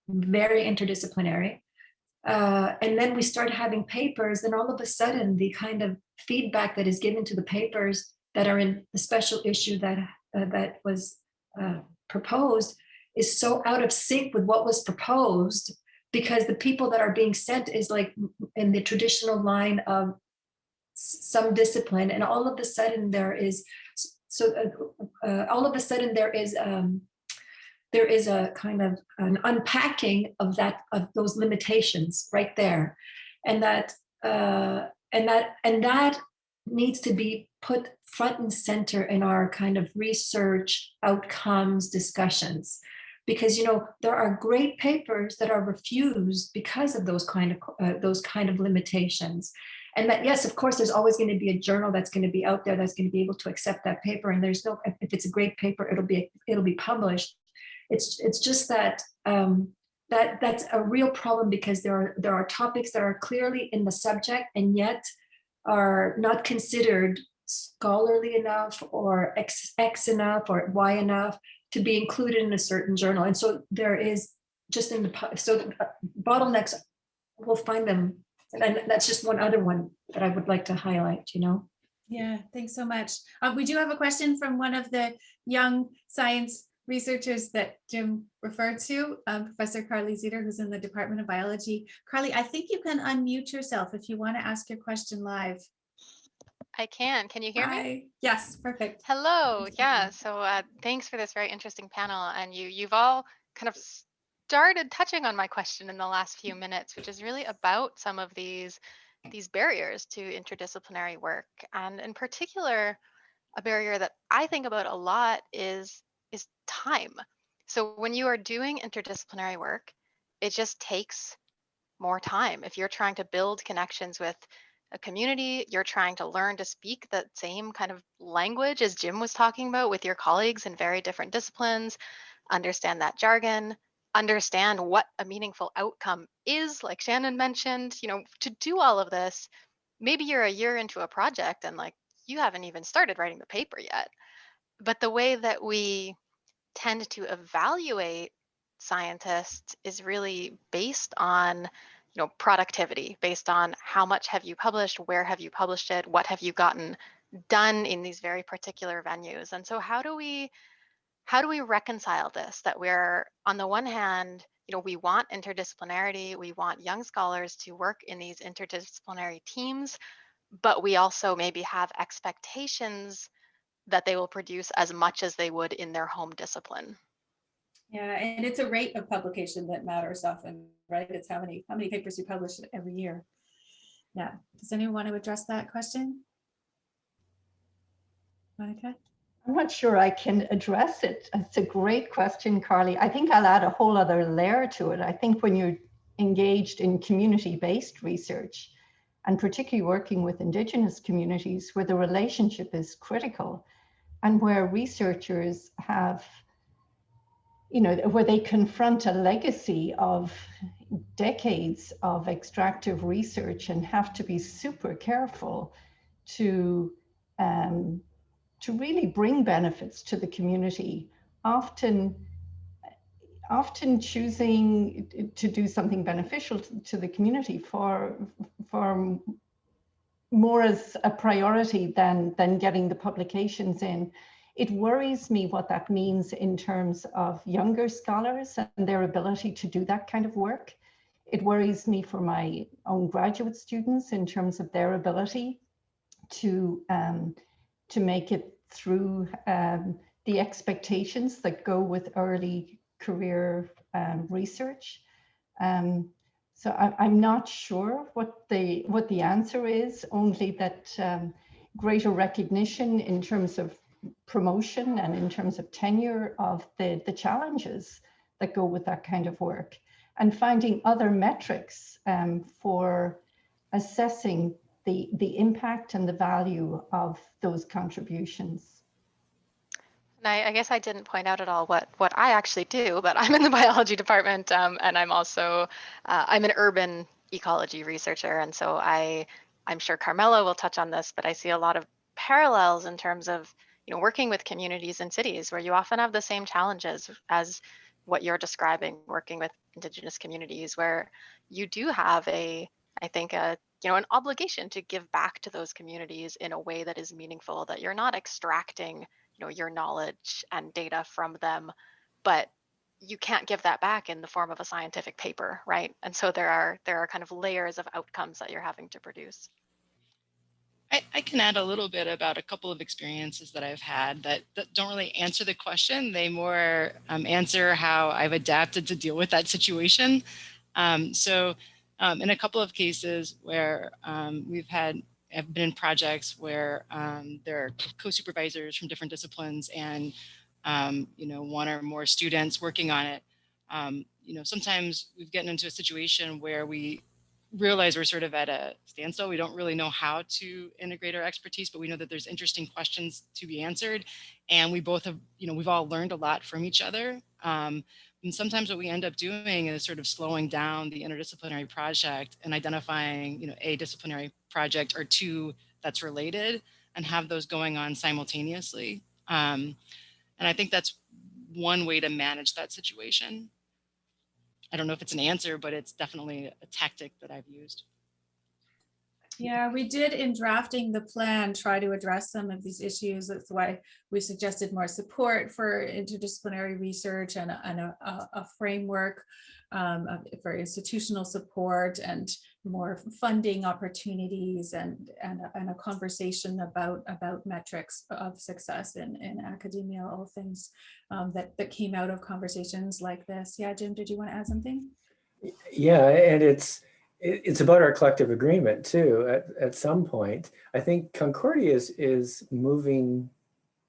very interdisciplinary. And then we start having papers, and all of a sudden the kind of feedback that is given to the papers that are in the special issue that was proposed is so out of sync with what was proposed, because the people that are being sent is like in the traditional line of some discipline, and all of a sudden there is there is a kind of an unpacking of those limitations right there, and that needs to be put front and center in our kind of research outcomes discussions, because there are great papers that are refused because of those kind of limitations. And that, yes, of course, there's always going to be a journal that's going to be out there that's going to be able to accept that paper, and if it's a great paper, it'll be published. It's just that that's a real problem, because there are topics that are clearly in the subject and yet are not considered scholarly enough or X enough or Y enough to be included in a certain journal. And so there is just bottlenecks, we'll find them. And that's just one other one that I would like to highlight, Yeah, thanks so much. We do have a question from one of the young science researchers that Jim referred to, Professor Carly Zeter, who's in the Department of Biology. Carly, I think you can unmute yourself if you want to ask your question live. I can. Can you hear me? Yes, perfect. Hello. Yeah. So thanks for this very interesting panel. And you've all kind of started touching on my question in the last few minutes, which is really about some of these barriers to interdisciplinary work. And in particular, a barrier that I think about a lot is time. So when you are doing interdisciplinary work, it just takes more time. If you're trying to build connections with a community, you're trying to learn to speak that same kind of language as Jim was talking about with your colleagues in very different disciplines, understand that jargon, understand what a meaningful outcome is, like Shannon mentioned, to do all of this, maybe you're a year into a project and you haven't even started writing the paper yet. But the way that we tend to evaluate scientists is really based on productivity based on how much have you published, where have you published it, what have you gotten done in these very particular venues. And so how do we reconcile this, that we're, on the one hand, we want interdisciplinarity, we want young scholars to work in these interdisciplinary teams, but we also maybe have expectations that they will produce as much as they would in their home discipline. Yeah, and it's a rate of publication that matters often, right? It's how many papers you publish every year. Yeah. Does anyone want to address that question? Monica? I'm not sure I can address it. It's a great question, Carly. I think I'll add a whole other layer to it. I think when you're engaged in community-based research, and particularly working with Indigenous communities where the relationship is critical and where researchers have, where they confront a legacy of decades of extractive research and have to be super careful to really bring benefits to the community, often choosing to do something beneficial to the community for more as a priority than getting the publications in. It worries me what that means in terms of younger scholars and their ability to do that kind of work. It worries me for my own graduate students in terms of their ability to make it through the expectations that go with early career research. So I'm not sure what the answer is, only that greater recognition in terms of promotion and in terms of tenure of the challenges that go with that kind of work, and finding other metrics for assessing the impact and the value of those contributions. And I guess I didn't point out at all what I actually do, but I'm in the biology department, and I'm also I'm an urban ecology researcher, and so I'm sure Carmela will touch on this, but I see a lot of parallels in terms of working with communities in cities where you often have the same challenges as what you're describing, working with Indigenous communities, where you do have an obligation to give back to those communities in a way that is meaningful, that you're not extracting your knowledge and data from them, but you can't give that back in the form of a scientific paper, right? And so there are kind of layers of outcomes that you're having to produce. I can add a little bit about a couple of experiences that I've had that don't really answer the question. They more answer how I've adapted to deal with that situation. So in a couple of cases where I've been in projects where there are co-supervisors from different disciplines and one or more students working on it. Sometimes we've gotten into a situation where we realize we're sort of at a standstill. We don't really know how to integrate our expertise, but we know that there's interesting questions to be answered. And we both have, we've all learned a lot from each other. And sometimes what we end up doing is sort of slowing down the interdisciplinary project and identifying, a disciplinary project or two that's related and have those going on simultaneously. And I think that's one way to manage that situation. I don't know if it's an answer, but it's definitely a tactic that I've used. Yeah, we did, in drafting the plan, try to address some of these issues. That's why we suggested more support for interdisciplinary research and a framework for institutional support and more funding opportunities and a conversation about metrics of success in academia, all things that came out of conversations like this. Yeah, Jim, did you want to add something? Yeah, and it's about our collective agreement too. At some point, I think Concordia is moving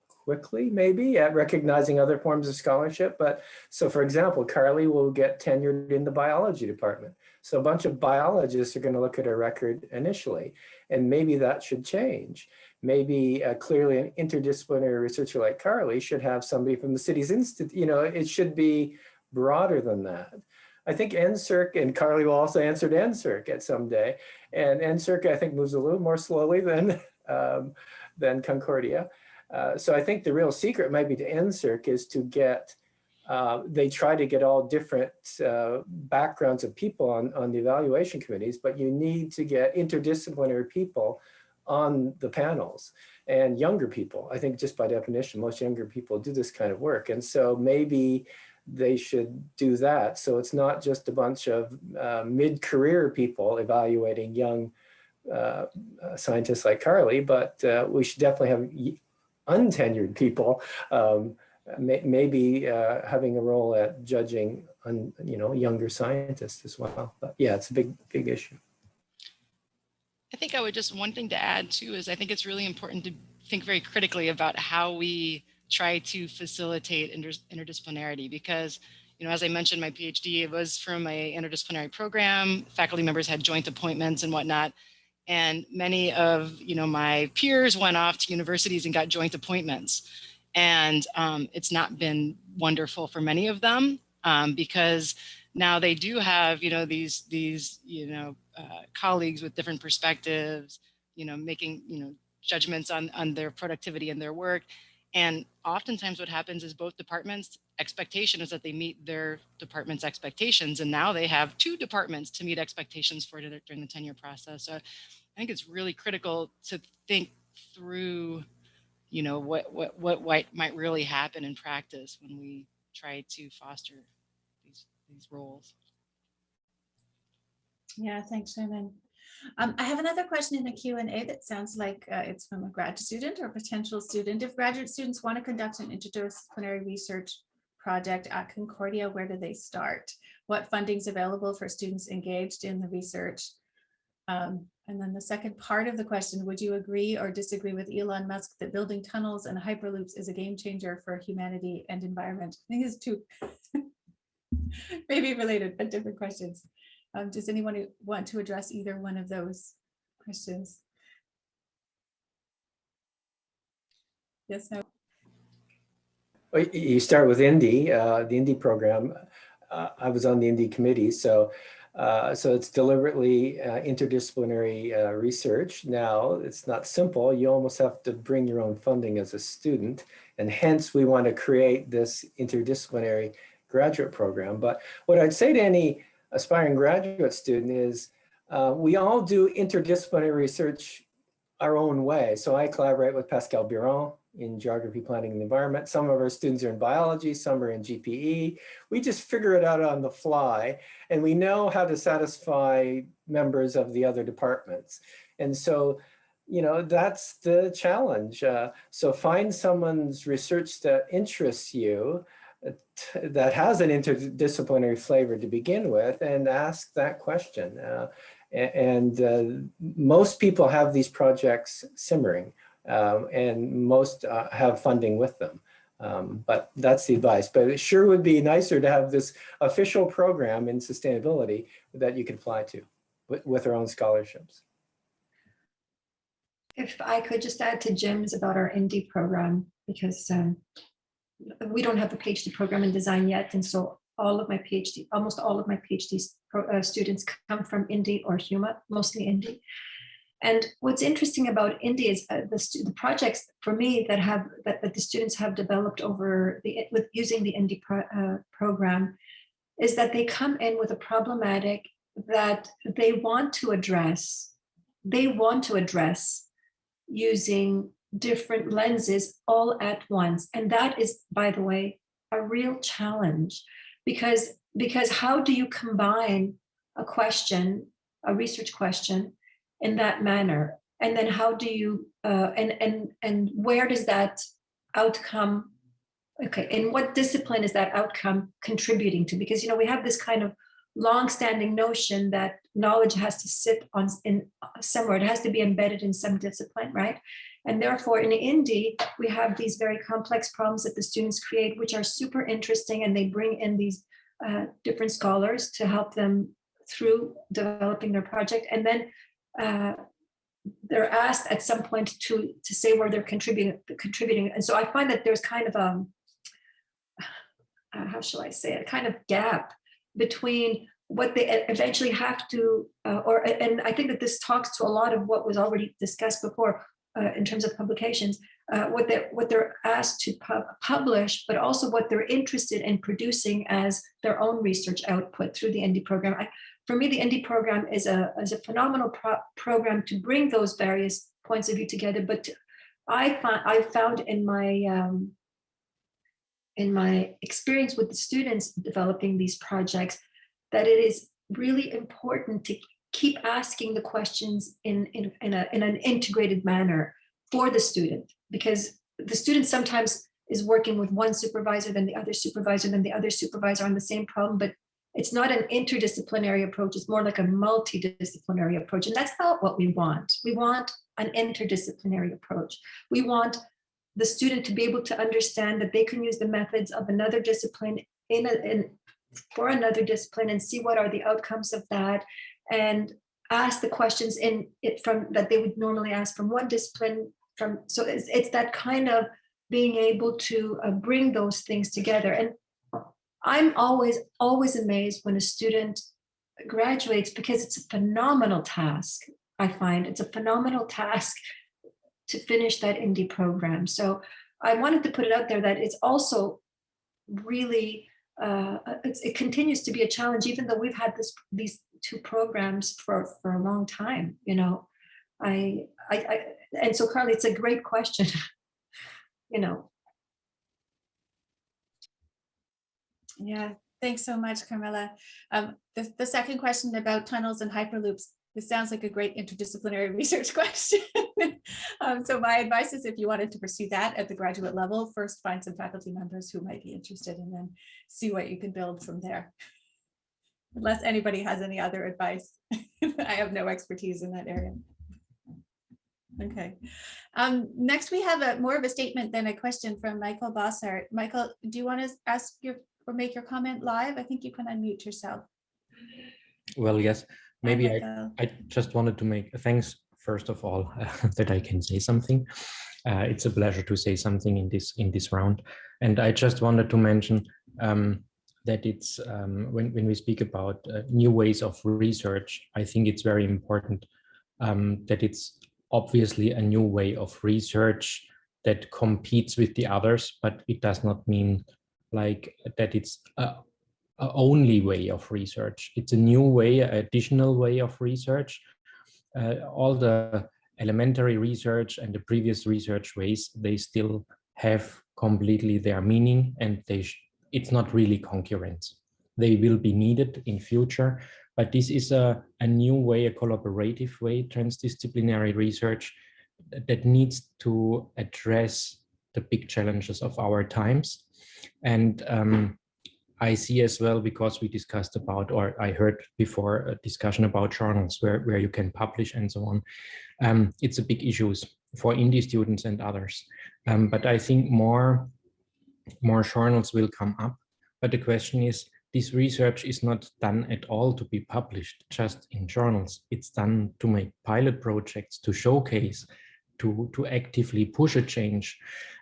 quickly, maybe, at recognizing other forms of scholarship. But so, for example, Carly will get tenured in the biology department. So a bunch of biologists are going to look at her record initially, and maybe that should change. Maybe clearly an interdisciplinary researcher like Carly should have somebody from the city's institute. It should be broader than that. I think NSERC, and Carly will also answer to NSERC at some day. And NSERC, I think, moves a little more slowly than Concordia. So I think the real secret might be to NSERC is to get they try to get all different backgrounds of people on the evaluation committees, but you need to get interdisciplinary people on the panels and younger people. I think just by definition, most younger people do this kind of work. And so maybe they should do that. So it's not just a bunch of mid-career people evaluating young scientists like Carly, but we should definitely have untenured people maybe having a role at judging younger scientists as well. But yeah, it's a big issue. I think I would just, one thing to add too is I think it's really important to think very critically about how we try to facilitate interdisciplinarity, because, as I mentioned, my PhD, it was from a interdisciplinary program. Faculty members had joint appointments and whatnot. And many of, my peers went off to universities and got joint appointments. And it's not been wonderful for many of them because now they do have, these colleagues with different perspectives, making, judgments on their productivity and their work. And oftentimes what happens is both departments' expectation is that they meet their department's expectations. And now they have two departments to meet expectations for during the tenure process. So I think it's really critical to think through, what might really happen in practice when we try to foster these roles. Yeah, thanks, Shannon. I have another question in the Q&A that sounds like it's from a grad student or potential student. If graduate students want to conduct an interdisciplinary research project at Concordia, where do they start? What funding is available for students engaged in the research? And then the second part of the question, would you agree or disagree with Elon Musk that building tunnels and hyperloops is a game changer for humanity and environment? I think it's two maybe related, but different questions. Does anyone want to address either one of those questions? Yes, no. Well, you start with INDI, the INDI program. I was on the INDI committee, so it's deliberately interdisciplinary research. Now, it's not simple. You almost have to bring your own funding as a student, and hence we want to create this interdisciplinary graduate program. But what I'd say to any aspiring graduate student is we all do interdisciplinary research our own way. So I collaborate with Pascal Biron in geography, planning, and the environment. Some of our students are in biology, some are in GPE. We just figure it out on the fly, and we know how to satisfy members of the other departments. And so, that's the challenge. So find someone's research that interests you, that has an interdisciplinary flavor to begin with, and ask that question. Most people have these projects simmering. And most have funding with them. But that's the advice. But it sure would be nicer to have this official program in sustainability that you can apply to with our own scholarships. If I could just add to Jim's about our INDI program, because we don't have the PhD program in design yet. And so almost all of my PhD students come from INDI or HUMA, mostly INDI. And what's interesting about INDI is the projects for me that the students have developed using the INDI program is that they come in with a problematic that they want to address using different lenses all at once. And that is, by the way, a real challenge because how do you combine a research question in that manner? And then how do you, and where does that outcome, and what discipline is that outcome contributing to? Because, we have this kind of long-standing notion that knowledge has to sit in somewhere, it has to be embedded in some discipline, right? And therefore in INDI, we have these very complex problems that the students create, which are super interesting, and they bring in these different scholars to help them through developing their project. And then they're asked at some point to say where they're contributing. And so I find that there's kind of how shall I say it, a kind of gap between what they eventually have to, and I think that this talks to a lot of what was already discussed before in terms of publications, what they're asked to publish, but also what they're interested in producing as their own research output through the INDI program. For me, the INDI program is a phenomenal program to bring those various points of view together. But I found in my experience with the students developing these projects that it is really important to keep asking the questions in an integrated manner for the student, because the student sometimes is working with one supervisor, then the other supervisor, then the other supervisor on the same problem, but it's not an interdisciplinary approach. It's more like a multidisciplinary approach. And that's not what we want. We want an interdisciplinary approach. We want the student to be able to understand that they can use the methods of another discipline for another discipline and see what are the outcomes of that, and ask the questions that they would normally ask from one discipline. So it's that kind of being able to bring those things together. And I'm always amazed when a student graduates, because it's a phenomenal task. I find it's a phenomenal task to finish that INDI program. So I wanted to put it out there that it's also really, it continues to be a challenge, even though we've had these two programs for a long time, you know. And so Carly, it's a great question, you know. Yeah, thanks so much, Carmela. The second question about tunnels and hyperloops, this sounds like a great interdisciplinary research question. So my advice is, if you wanted to pursue that at the graduate level, first find some faculty members who might be interested, and then see what you can build from there. Unless anybody has any other advice. I have no expertise in that area. Okay. Next, we have more of a statement than a question from Michael Bossart. Michael, do you want to ask or make your comment live? I think you can unmute yourself. Well, yes, maybe I just wanted to make thanks, first of all, that I can say something. It's a pleasure to say something in this round. And I just wanted to mention that it's when we speak about new ways of research, I think it's very important that it's obviously a new way of research that competes with the others, but it does not mean like that it's a only way of research. It's a new way, an additional way of research. All the elementary research and the previous research ways, they still have completely their meaning, and it's not really concurrence. They will be needed in future, but this is a new way, a collaborative way, transdisciplinary research that needs to address the big challenges of our times. And I see as well, because we discussed about, or I heard before a discussion about journals where you can publish and so on. It's a big issue for indie students and others. But I think more journals will come up. But the question is, this research is not done at all to be published just in journals. It's done to make pilot projects, to showcase, to actively push a change.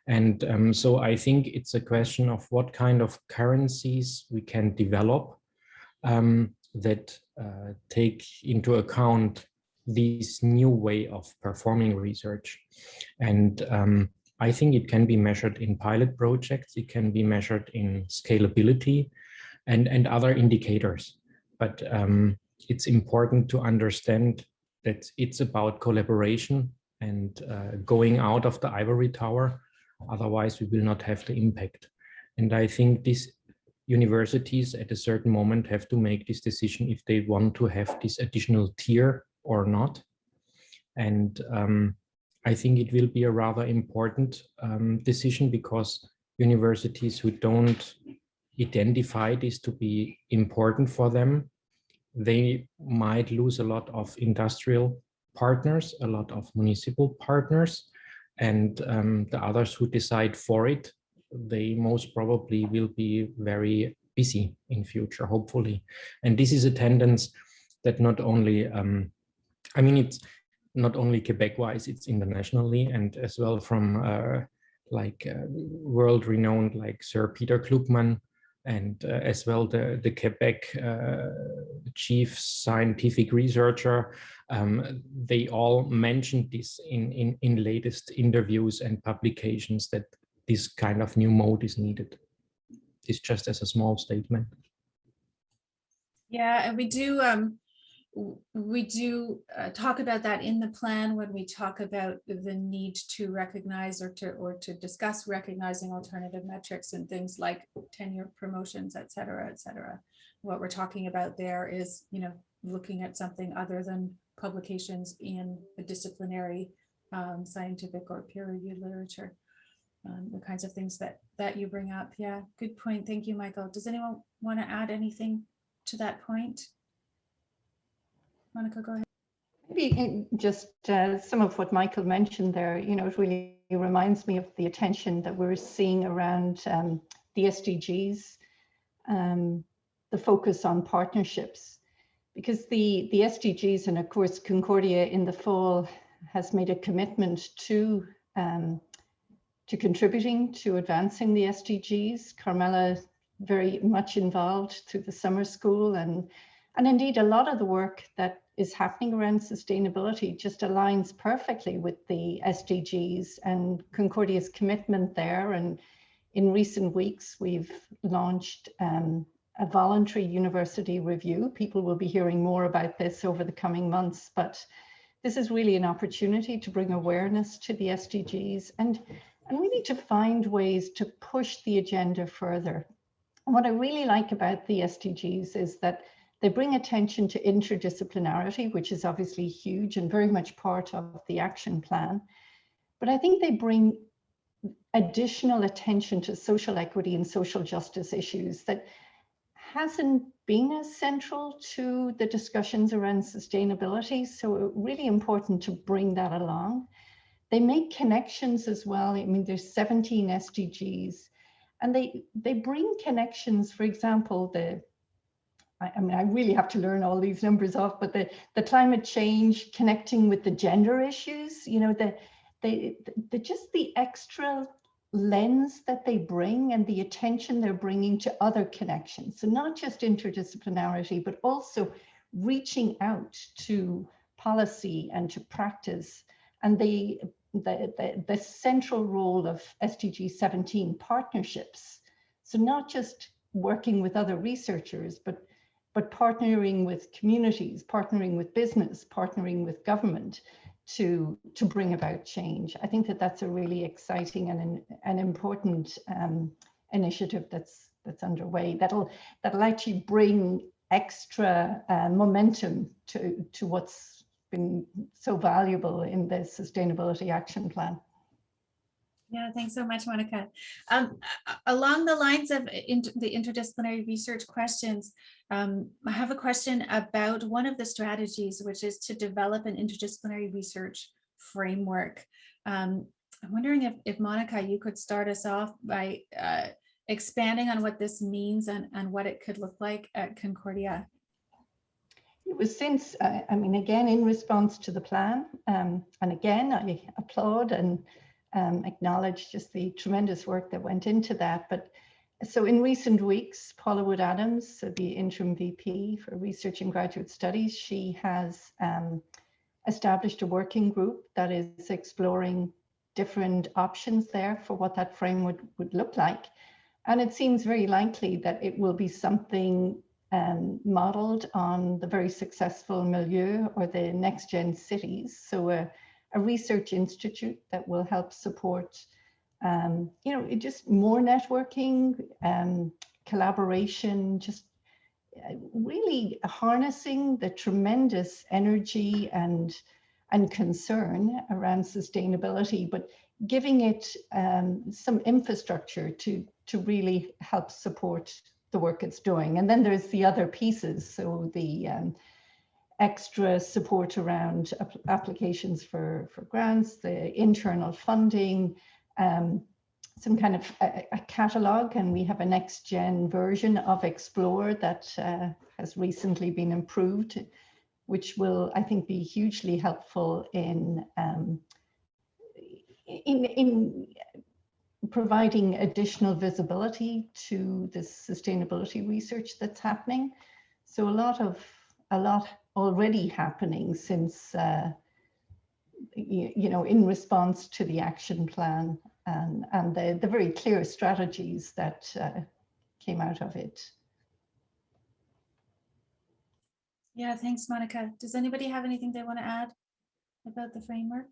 And so I think it's a question of what kind of currencies we can develop that take into account this new way of performing research. And I think it can be measured in pilot projects, it can be measured in scalability and other indicators. But it's important to understand that it's about collaboration and going out of the ivory tower. Otherwise, we will not have the impact. And I think these universities at a certain moment have to make this decision if they want to have this additional tier or not. And I think it will be a rather important decision, because universities who don't identify this to be important for them, they might lose a lot of industrial partners, a lot of municipal partners, and the others who decide for it, they most probably will be very busy in future, hopefully. And this is a tendency that not only, I mean, it's not only Quebec-wise, it's internationally, and as well from world-renowned like Sir Peter Klugman and as well the Quebec chief scientific researcher. They all mentioned this in latest interviews and publications, that this kind of new mode is needed. It's just as a small statement. Yeah, and we do talk about that in the plan when we talk about the need to recognize or to discuss recognizing alternative metrics and things like tenure, promotions, et cetera, et cetera. What we're talking about there is, you know, looking at something other than publications in the disciplinary scientific or peer-reviewed literature. The kinds of things that you bring up. Yeah, good point. Thank you, Michael. Does anyone want to add anything to that point? Monica, go ahead. Maybe just some of what Michael mentioned there, you know, it really reminds me of the attention that we're seeing around the SDGs, the focus on partnerships, because the SDGs, and of course Concordia in the fall has made a commitment to contributing to advancing the SDGs. Carmela very much involved through the summer school, and indeed a lot of the work that is happening around sustainability just aligns perfectly with the SDGs and Concordia's commitment there. And in recent weeks, we've launched a voluntary university review. People will be hearing more about this over the coming months, but this is really an opportunity to bring awareness to the SDGs, and we need to find ways to push the agenda further. And what I really like about the SDGs is that they bring attention to interdisciplinarity, which is obviously huge and very much part of the action plan. But I think they bring additional attention to social equity and social justice issues that hasn't been as central to the discussions around sustainability. So really important to bring that along. They make connections as well. I mean, there's 17 SDGs, and they bring connections. For example, I mean, I really have to learn all these numbers off, but the climate change connecting with the gender issues, you know, just the extra lens that they bring and the attention they're bringing to other connections. So not just interdisciplinarity, but also reaching out to policy and to practice, and the central role of SDG 17 partnerships. So not just working with other researchers, but partnering with communities, partnering with business, partnering with government to bring about change. I think that that's a really exciting and an important initiative that's underway. That'll actually bring extra momentum to what's been so valuable in the Sustainability Action Plan. Yeah, thanks so much, Monica. Along the lines of the interdisciplinary research questions, I have a question about one of the strategies, which is to develop an interdisciplinary research framework. I'm wondering if Monica, you could start us off by expanding on what this means and what it could look like at Concordia. It was since, I mean, again, in response to the plan, and again, I applaud and acknowledge just the tremendous work that went into that. But so in recent weeks, Paula Wood-Adams, so the interim VP for Research and Graduate Studies, she has established a working group that is exploring different options there for what that framework would look like. And it seems very likely that it will be something modeled on the very successful Milieu or the Next Gen Cities. So a research institute that will help support, you know, just more networking, collaboration, just really harnessing the tremendous energy and concern around sustainability, but giving it some infrastructure to really help support the work it's doing. And then there's the other pieces. So the extra support around applications for grants, the internal funding, some kind of a catalog, and we have a next gen version of Explore that has recently been improved, which will, I think, be hugely helpful in providing additional visibility to this sustainability research that's happening. So a lot already happening since, in response to the action plan and the very clear strategies that came out of it. Yeah, thanks, Monica. Does anybody have anything they want to add about the framework?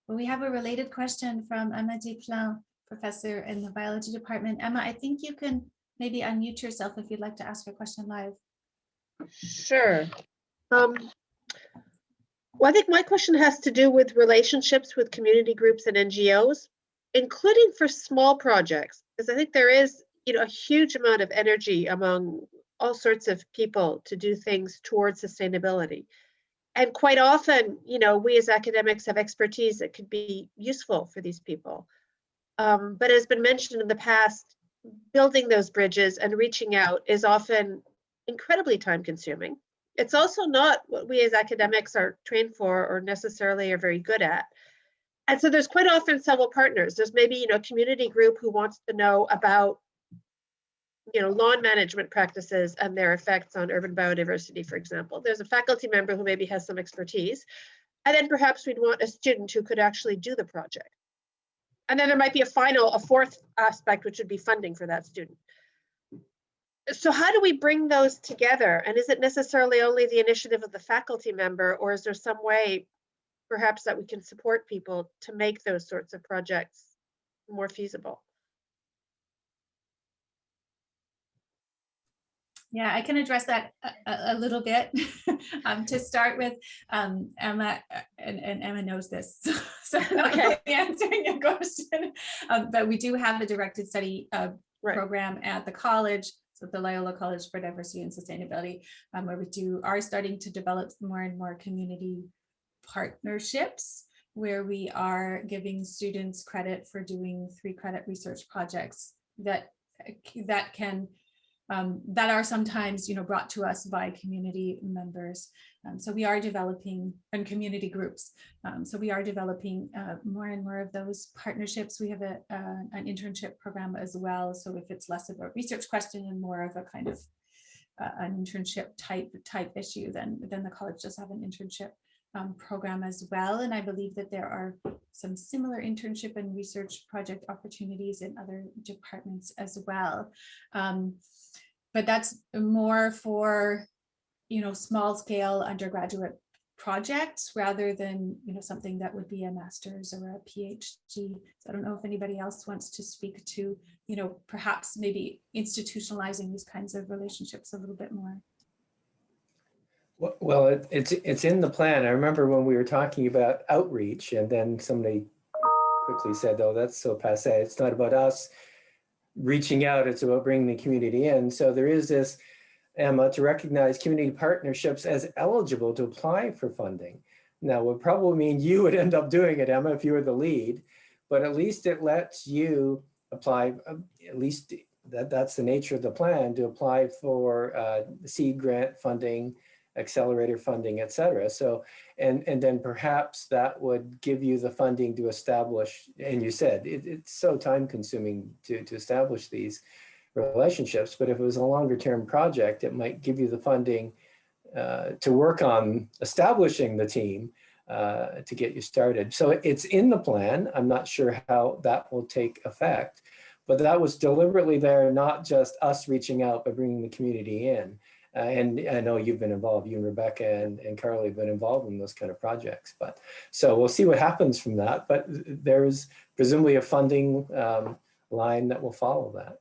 Well, we have a related question from Emma Desplein, professor in the biology department. Emma, I think you can maybe unmute yourself if you'd like to ask a question live. Sure. Well, I think my question has to do with relationships with community groups and NGOs, including for small projects, because I think there is, a huge amount of energy among all sorts of people to do things towards sustainability. And quite often, we as academics have expertise that could be useful for these people. But as been mentioned in the past, building those bridges and reaching out is often incredibly time consuming. It's also not what we as academics are trained for or necessarily are very good at. And so there's quite often several partners. There's maybe, a community group who wants to know about, lawn management practices and their effects on urban biodiversity, for example. There's a faculty member who maybe has some expertise. And then perhaps we'd want a student who could actually do the project. And then there might be a fourth aspect, which would be funding for that student. So how do we bring those together? And is it necessarily only the initiative of the faculty member, or is there some way perhaps that we can support people to make those sorts of projects more feasible? Yeah, I can address that a little bit. To start with, Emma, and Emma knows this, so I'm not Okay. answering your question. But we do have a directed study program at the college, so the Loyola College for Diversity and Sustainability, where we are starting to develop more and more community partnerships, where we are giving students credit for doing 3-credit research projects that are sometimes, brought to us by community members. So we are developing, and community groups. So we are developing more and more of those partnerships. We have an internship program as well. So if it's less of a research question and more of a kind of an internship type issue, then the college does have an internship program as well. And I believe that there are some similar internship and research project opportunities in other departments as well. But that's more for, small scale undergraduate projects rather than, something that would be a master's or a PhD. So I don't know if anybody else wants to speak to, perhaps maybe institutionalizing these kinds of relationships a little bit more. Well, it's in the plan. I remember when we were talking about outreach, and then somebody quickly said, "Oh, that's so passé. It's not about us reaching out, it's about bringing the community in." So there is this, Emma, to recognize community partnerships as eligible to apply for funding. Now, it would probably mean you would end up doing it, Emma, if you were the lead, but at least it lets you apply, at least that's the nature of the plan, to apply for seed grant funding, accelerator funding, et cetera. So, and then perhaps that would give you the funding to establish, and you said it's so time consuming to establish these relationships, but if it was a longer term project, it might give you the funding to work on establishing the team to get you started. So it's in the plan. I'm not sure how that will take effect, but that was deliberately there, not just us reaching out, but bringing the community in. And I know you've been involved, you and Rebecca and Carly have been involved in those kind of projects. But so we'll see what happens from that. But there's presumably a funding line that will follow that.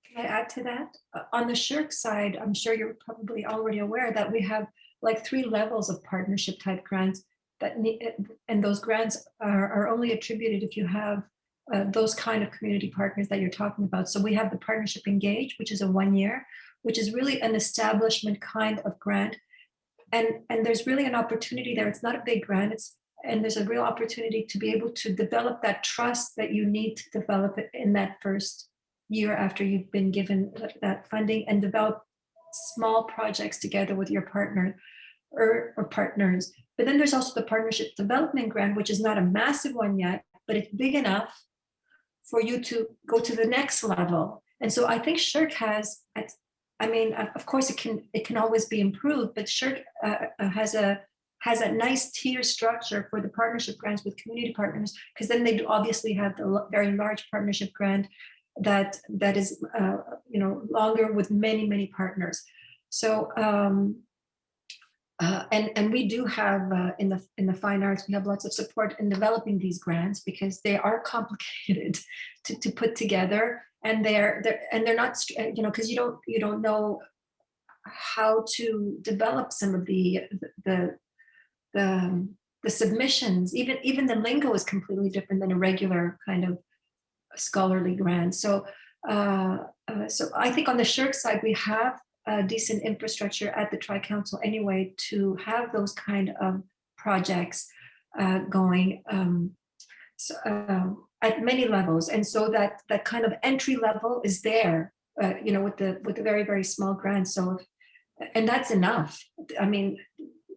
Can I add to that? On the SSHRC side, I'm sure you're probably already aware that we have like 3 levels of partnership type grants and those grants are only attributed if you have those kind of community partners that you're talking about. So we have the Partnership Engage, which is a 1 year, which is really an establishment kind of grant. And there's really an opportunity there. It's not a big grant, and there's a real opportunity to be able to develop that trust that you need to develop it in that first year after you've been given that funding, and develop small projects together with your partner or partners. But then there's also the Partnership Development Grant, which is not a massive one yet, but it's big enough for you to go to the next level. And so I think SSHRC has, I mean, of course it can always be improved, but SSHRC has a nice tier structure for the partnership grants with community partners, because then they obviously have the very large partnership grant that is longer with many partners. So and we do have in the fine arts, we have lots of support in developing these grants, because they are complicated to put together, and they're not, because you don't know how to develop some of the submissions. Even the lingo is completely different than a regular kind of scholarly grant. So so I think on the SSHRC side, we have a decent infrastructure at the Tri-Council anyway to have those kind of projects going at many levels, and so that kind of entry level is there, with the very small grants. So, and that's enough. I mean,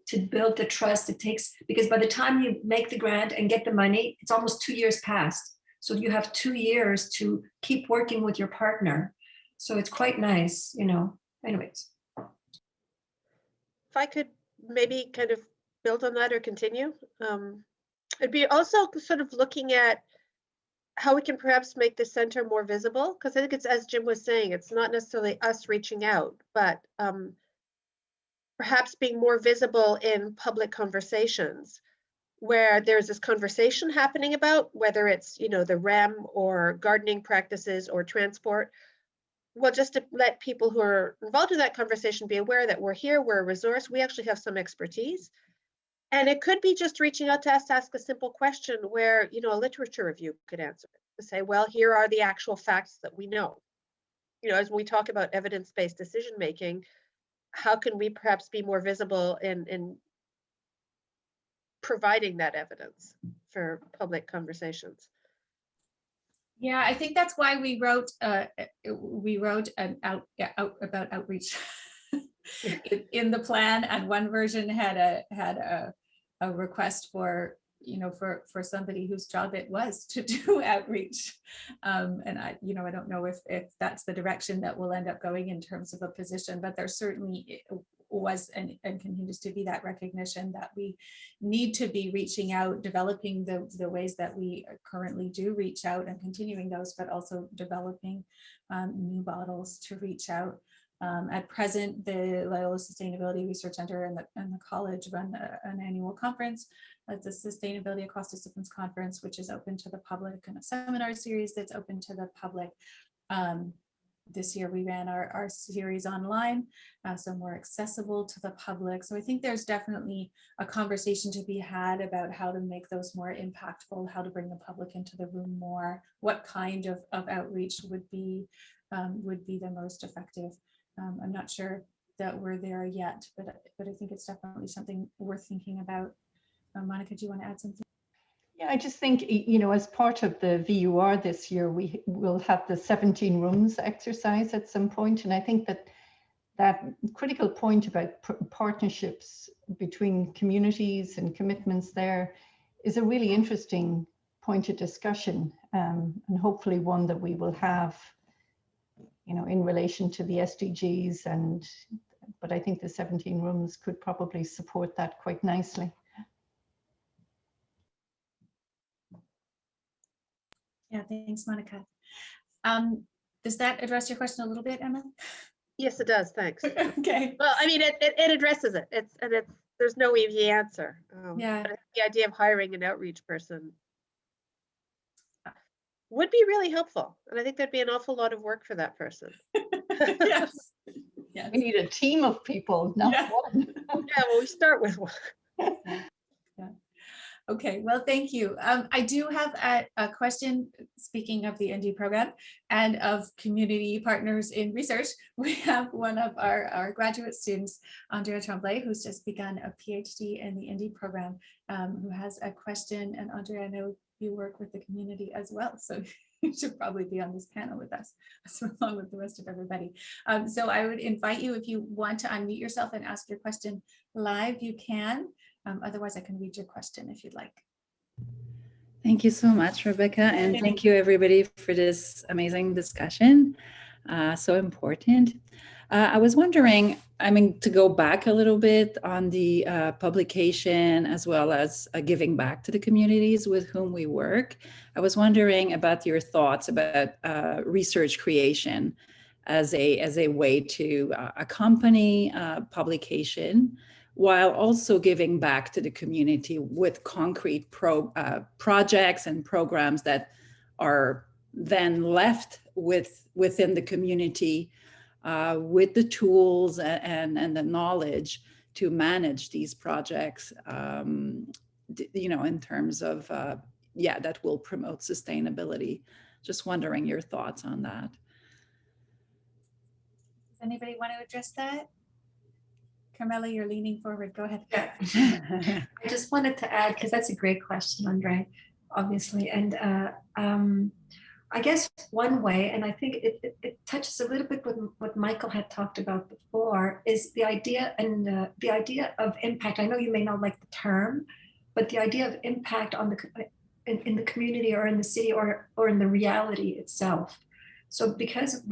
to build the trust, it takes, because by the time you make the grant and get the money, it's almost 2 years past. So you have 2 years to keep working with your partner. So it's quite nice, anyways. If I could maybe kind of build on that or continue, it'd be also sort of looking at how we can perhaps make the center more visible, because I think it's, as Jim was saying, it's not necessarily us reaching out, but perhaps being more visible in public conversations, where there's this conversation happening about whether it's, the REM or gardening practices or transport. Well, just to let people who are involved in that conversation be aware that we're here, we're a resource, we actually have some expertise. And it could be just reaching out to us to ask a simple question where, a literature review could answer it, to say, well, here are the actual facts that we know. As we talk about evidence-based decision-making, how can we perhaps be more visible in providing that evidence for public conversations? Yeah, I think that's why we wrote an about outreach in the plan, and one version had a request for for somebody whose job it was to do outreach, and I don't know if that's the direction that we'll end up going in terms of a position, but there certainly was and continues to be that recognition that we need to be reaching out, developing the ways that we currently do reach out and continuing those, but also developing new models to reach out. At present, the Loyola Sustainability Research Center and the college run an annual conference. It's a Sustainability Across Disciplines conference, which is open to the public, and a seminar series that's open to the public. This year we ran our series online, so more accessible to the public. So I think there's definitely a conversation to be had about how to make those more impactful, how to bring the public into the room more, what kind of outreach would be the most effective. I'm not sure that we're there yet, but I think it's definitely something worth thinking about. Monica, do you want to add something? Yeah, I just think, as part of the VUR this year, we will have the 17 rooms exercise at some point. And I think that critical point about partnerships between communities and commitments there is a really interesting point of discussion, and hopefully one that we will have, in relation to the SDGs. But I think the 17 rooms could probably support that quite nicely. Yeah, thanks, Monica. Does that address your question a little bit, Emma? Yes, it does. Thanks. Okay. Well, I mean, it addresses it. There's no easy answer. Yeah. But the idea of hiring an outreach person would be really helpful, and I think there'd be an awful lot of work for that person. Yes. Yes. We need a team of people, not one. Yeah, well, we start with one. Yeah. Okay, well, thank you. I do have a question, speaking of the ND program and of community partners in research. We have one of our graduate students, Andrea Tremblay, who's just begun a PhD in the ND program, who has a question. And Andrea, I know you work with the community as well, so you should probably be on this panel with us, along with the rest of everybody. So I would invite you, if you want to unmute yourself and ask your question live, you can. Otherwise, I can read your question if you'd like. Thank you so much, Rebecca, and thank you everybody for this amazing discussion. So important. I was wondering, to go back a little bit on the publication as well as giving back to the communities with whom we work. I was wondering about your thoughts about research creation as a way to accompany publication, while also giving back to the community with concrete projects and programs that are then left within the community with the tools and the knowledge to manage these projects, in terms of, that will promote sustainability. Just wondering your thoughts on that. Does anybody want to address that? Carmela, you're leaning forward. Go ahead. Yeah. I just wanted to add, because that's a great question, Andre, obviously. And I guess one way, and I think it touches a little bit with what Michael had talked about before, is the idea the idea of impact. I know you may not like the term, but the idea of impact on in the community or in the city or in the reality itself. So because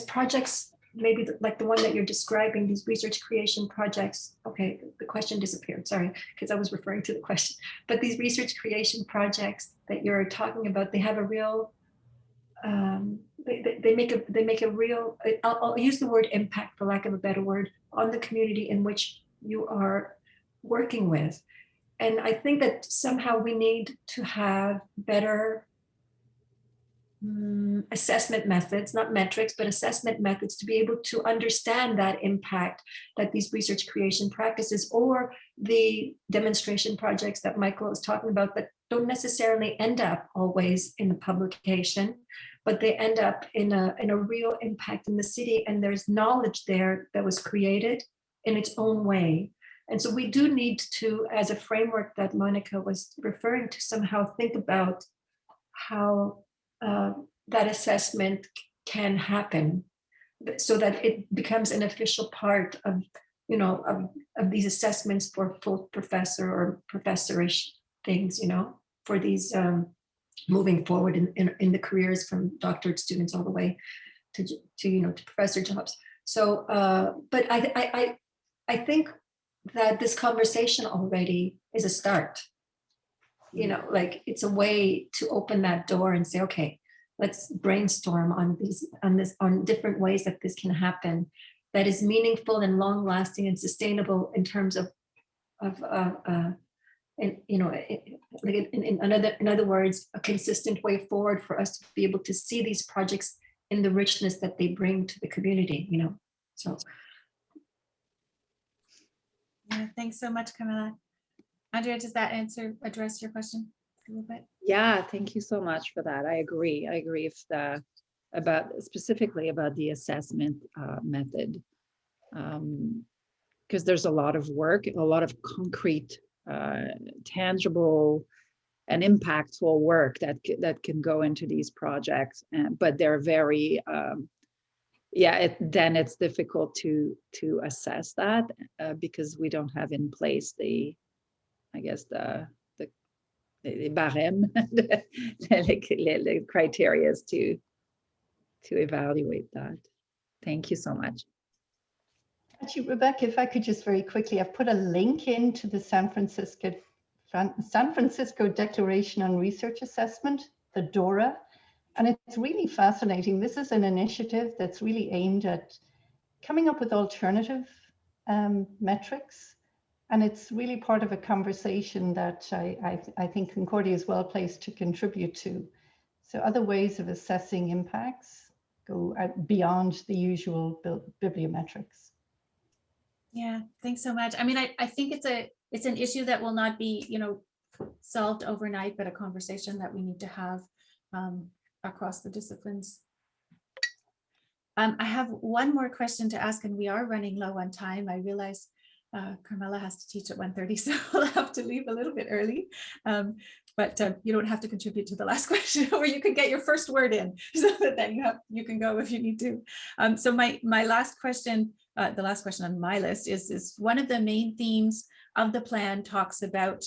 projects, maybe like the one that you're describing, these research creation projects, okay, the question disappeared, sorry, because I was referring to the question, but these research creation projects that you're talking about, they have a real, they make a real, I'll use the word impact for lack of a better word, on the community in which you are working with. And I think that somehow we need to have better assessment methods, not metrics, but assessment methods to be able to understand that impact that these research creation practices or the demonstration projects that Michael is talking about that don't necessarily end up always in the publication, but they end up in a real impact in the city, and there's knowledge there that was created in its own way. And so we do need to, as a framework that Monica was referring to, somehow think about how that assessment can happen, so that it becomes an official part of, of these assessments for full professor or professorish things, for these moving forward in the careers from doctorate students all the way to professor jobs. So, but I think that this conversation already is a start. Like it's a way to open that door and say, okay, let's brainstorm on different ways that this can happen, that is meaningful and long lasting and sustainable in terms of in other words, a consistent way forward for us to be able to see these projects in the richness that they bring to the community, so. Yeah, thanks so much, Camilla. Andrea, does that address your question a little bit? Yeah, thank you so much for that. I agree specifically about the assessment method, because there's a lot of work, a lot of concrete, tangible and impactful work that can go into these projects, but they're very then it's difficult to assess that because we don't have in place the barème, the criteria to evaluate that. Thank you so much. Actually, Rebecca, if I could just very quickly, I've put a link into the San Francisco Declaration on Research Assessment, the DORA, and it's really fascinating. This is an initiative that's really aimed at coming up with alternative metrics. And it's really part of a conversation that I think Concordia is well placed to contribute to. So other ways of assessing impacts go beyond the usual bibliometrics. Yeah, thanks so much. I mean, I think it's an issue that will not be, solved overnight, but a conversation that we need to have across the disciplines. I have one more question to ask, and we are running low on time. I realize Carmela has to teach at 1:30, so we'll have to leave a little bit early. But you don't have to contribute to the last question, or you can get your first word in, so that then you can go if you need to. So my last question, the last question on my list is one of the main themes of the plan talks about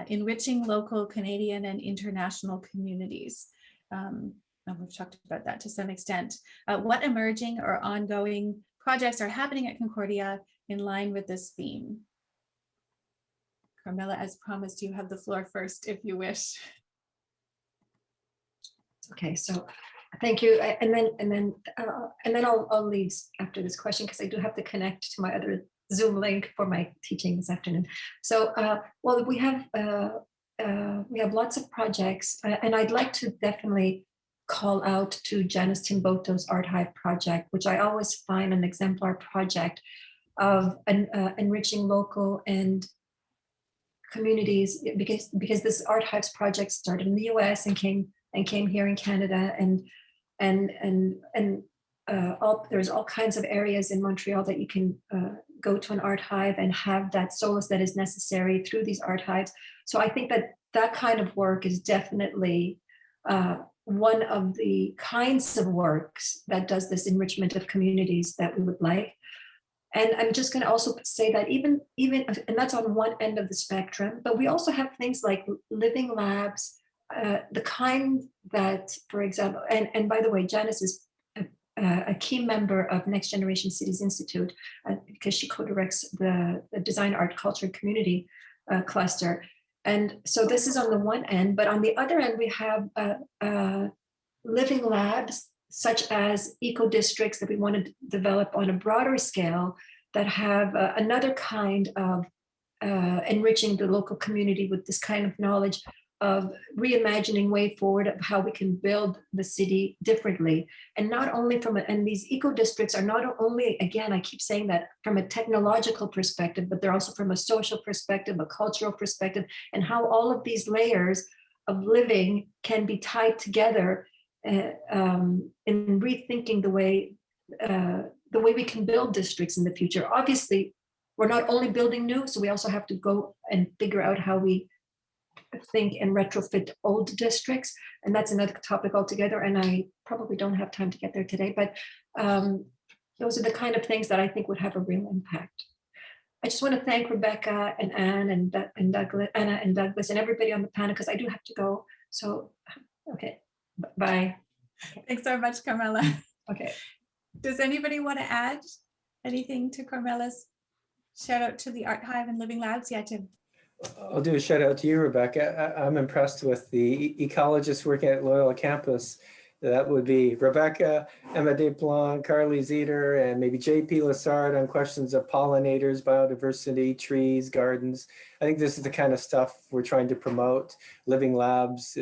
enriching local, Canadian, and international communities. And we've talked about that to some extent. What emerging or ongoing projects are happening at Concordia in line with this theme? Carmela, as promised, you have the floor first if you wish. Okay, so thank you. And then I'll leave after this question because I do have to connect to my other Zoom link for my teaching this afternoon. So, well, we have lots of projects, and I'd like to definitely call out to Janice Timboto's Art Hive project, which I always find an exemplar project of enriching local and communities, because this Art Hives project started in the US and came here in Canada, and there's all kinds of areas in Montreal that you can go to an art hive and have that solace that is necessary through these art hives. So I think that kind of work is definitely one of the kinds of works that does this enrichment of communities that we would like. And I'm just going to also say that even, and that's on one end of the spectrum, but we also have things like living labs, the kind that, for example, and by the way, Janice is a key member of Next Generation Cities Institute because she co-directs the Design, Art, Culture, Community cluster. And so this is on the one end, but on the other end, we have living labs such as eco-districts that we want to develop on a broader scale that have another kind of enriching the local community with this kind of knowledge of reimagining way forward of how we can build the city differently. And not only and these eco-districts are not only, again, I keep saying that from a technological perspective, but they're also from a social perspective, a cultural perspective, and how all of these layers of living can be tied together in rethinking the way we can build districts in the future. Obviously, we're not only building new, so we also have to go and figure out how we think and retrofit old districts, and that's another topic altogether, and I probably don't have time to get there today, but those are the kind of things that I think would have a real impact. I just want to thank Rebecca and Anne and Douglas, Anna and Douglas and everybody on the panel because I do have to go. So, okay, bye. Thanks so much, Carmela. Okay. Does anybody want to add anything to Carmela's shout out to the Art Hive and Living Labs? Yeah, Tim. I'll do a shout out to you, Rebecca. I'm impressed with the ecologists working at Loyola campus. That would be Rebecca, Emma Desplan, Carly Zeter, and maybe JP Lassard on questions of pollinators, biodiversity, trees, gardens. I think this is the kind of stuff we're trying to promote, living labs.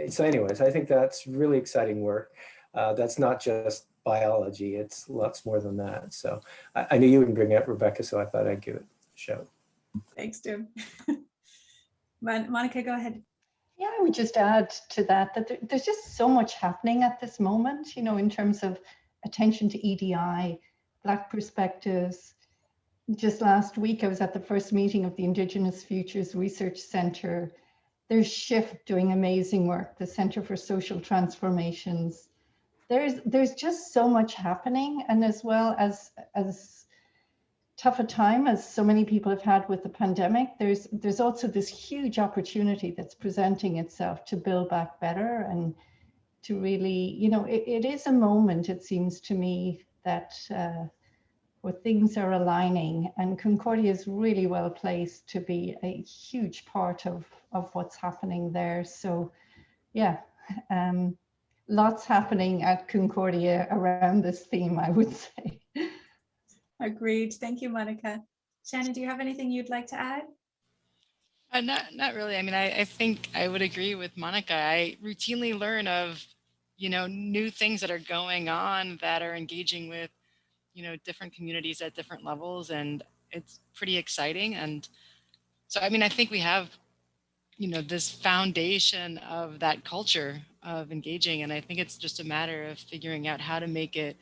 So anyways, I think that's really exciting work. That's not just biology, it's lots more than that. So I knew you would bring it, Rebecca, so I thought I'd give it a shout. Thanks, Tim. Monica, go ahead. Yeah, I would just add to that there's just so much happening at this moment, you know, in terms of attention to EDI, Black perspectives. Just last week, I was at the first meeting of the Indigenous Futures Research Center. There's SHIFT doing amazing work, the Center for Social Transformations. There's just so much happening, and as well as tough a time as so many people have had with the pandemic, there's also this huge opportunity that's presenting itself to build back better and to really, you know, it is a moment, it seems to me, that where things are aligning, and Concordia is really well placed to be a huge part of what's happening there. So yeah, lots happening at Concordia around this theme, I would say. Agreed. Thank you, Monica. Shannon, do you have anything you'd like to add? Not really. I mean, I think I would agree with Monica. I routinely learn of, you know, new things that are going on that are engaging with, you know, different communities at different levels, and it's pretty exciting. And so, I mean, I think we have, you know, this foundation of that culture of engaging, and I think it's just a matter of figuring out how to make it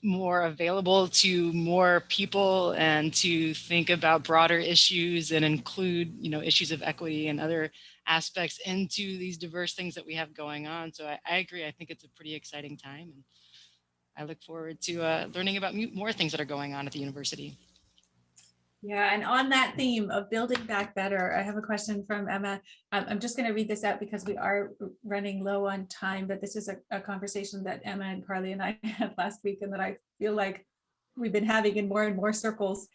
more available to more people and to think about broader issues and include, you know, issues of equity and other aspects into these diverse things that we have going on. So I agree. I think it's a pretty exciting time, and I look forward to learning about more things that are going on at the university. Yeah, and on that theme of building back better, I have a question from Emma. I'm just going to read this out because we are running low on time, but this is a conversation that Emma and Carly and I had last week, and that I feel like we've been having in more and more circles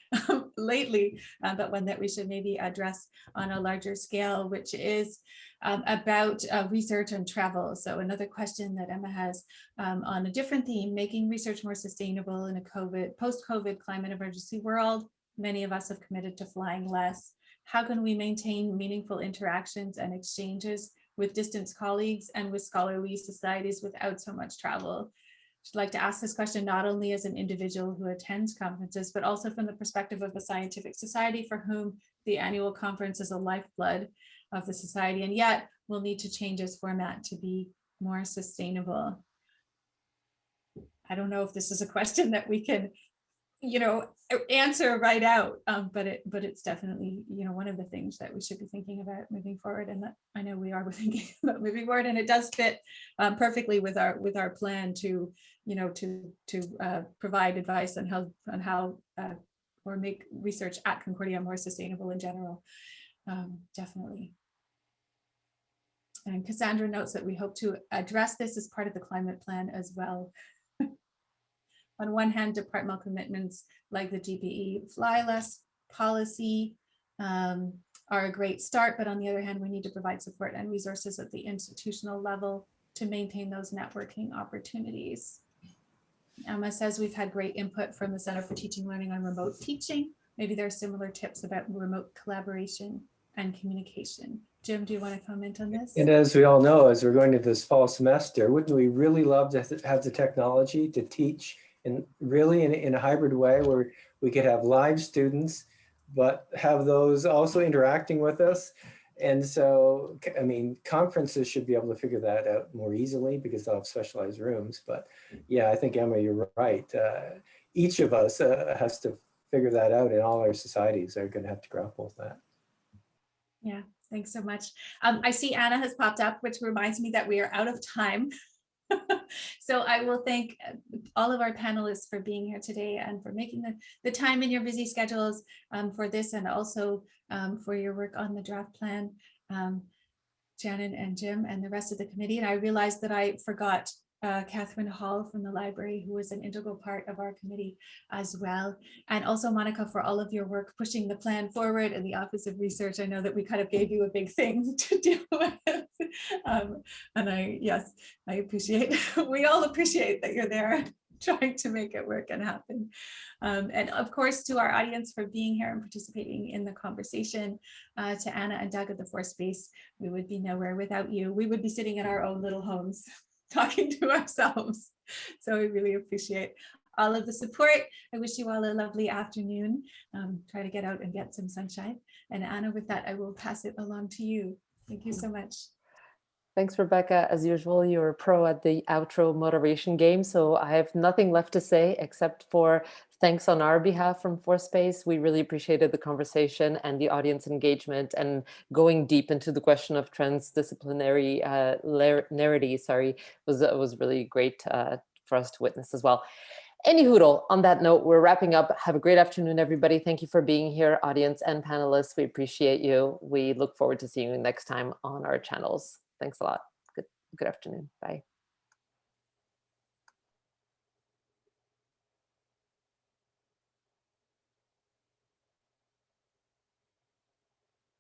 lately, but one that we should maybe address on a larger scale, which is about research and travel. So another question that Emma has on a different theme: making research more sustainable in a post-COVID climate emergency world. Many of us have committed to flying less. How can we maintain meaningful interactions and exchanges with distance colleagues and with scholarly societies without so much travel? I'd like to ask this question not only as an individual who attends conferences, but also from the perspective of the scientific society for whom the annual conference is a lifeblood of the society, and yet will need to change its format to be more sustainable. I don't know if this is a question that we can answer right out, but it's definitely one of the things that we should be thinking about moving forward, and that I know we are thinking about moving forward, and it does fit perfectly with our plan to provide advice on how or make research at Concordia more sustainable in general. Definitely. And Cassandra notes that we hope to address this as part of the climate plan as well. On one hand, departmental commitments like the GPE fly less policy are a great start, but on the other hand, we need to provide support and resources at the institutional level to maintain those networking opportunities. Emma says we've had great input from the Center for Teaching and Learning on remote teaching. Maybe there are similar tips about remote collaboration and communication. Jim, do you want to comment on this? And as we all know, as we're going to this fall semester, wouldn't we really love to have the technology to teach in a hybrid way where we could have live students, but have those also interacting with us? And so, I mean, conferences should be able to figure that out more easily because they'll have specialized rooms. But yeah, I think, Emma, you're right. Each of us has to figure that out, and all our societies are going to have to grapple with that. Yeah, thanks so much. I see Anna has popped up, which reminds me that we are out of time. So I will thank all of our panelists for being here today and for making the time in your busy schedules for this, and also for your work on the draft plan, Shannon and Jim and the rest of the committee. And I realized that I forgot Catherine Hall from the library, who was an integral part of our committee as well. And also Monica, for all of your work pushing the plan forward in the Office of Research. I know that we kind of gave you a big thing to deal with. And I appreciate, we all appreciate that you're there trying to make it work and happen. And of course, to our audience for being here and participating in the conversation, to Anna and Doug at the Force Space, we would be nowhere without you. We would be sitting in our own little homes talking to ourselves. So we really appreciate all of the support. I wish you all a lovely afternoon. Try to get out and get some sunshine. And Anna, with that, I will pass it along to you. Thank you so much. Thanks, Rebecca. As usual, you're a pro at the outro moderation game, so I have nothing left to say except for thanks on our behalf from ForceSpace. We really appreciated the conversation and the audience engagement and going deep into the question of transdisciplinary narrative, was really great for us to witness as well. Any hoodle, on that note, we're wrapping up. Have a great afternoon, everybody. Thank you for being here, audience and panelists. We appreciate you. We look forward to seeing you next time on our channels. Thanks a lot. Good afternoon. Bye.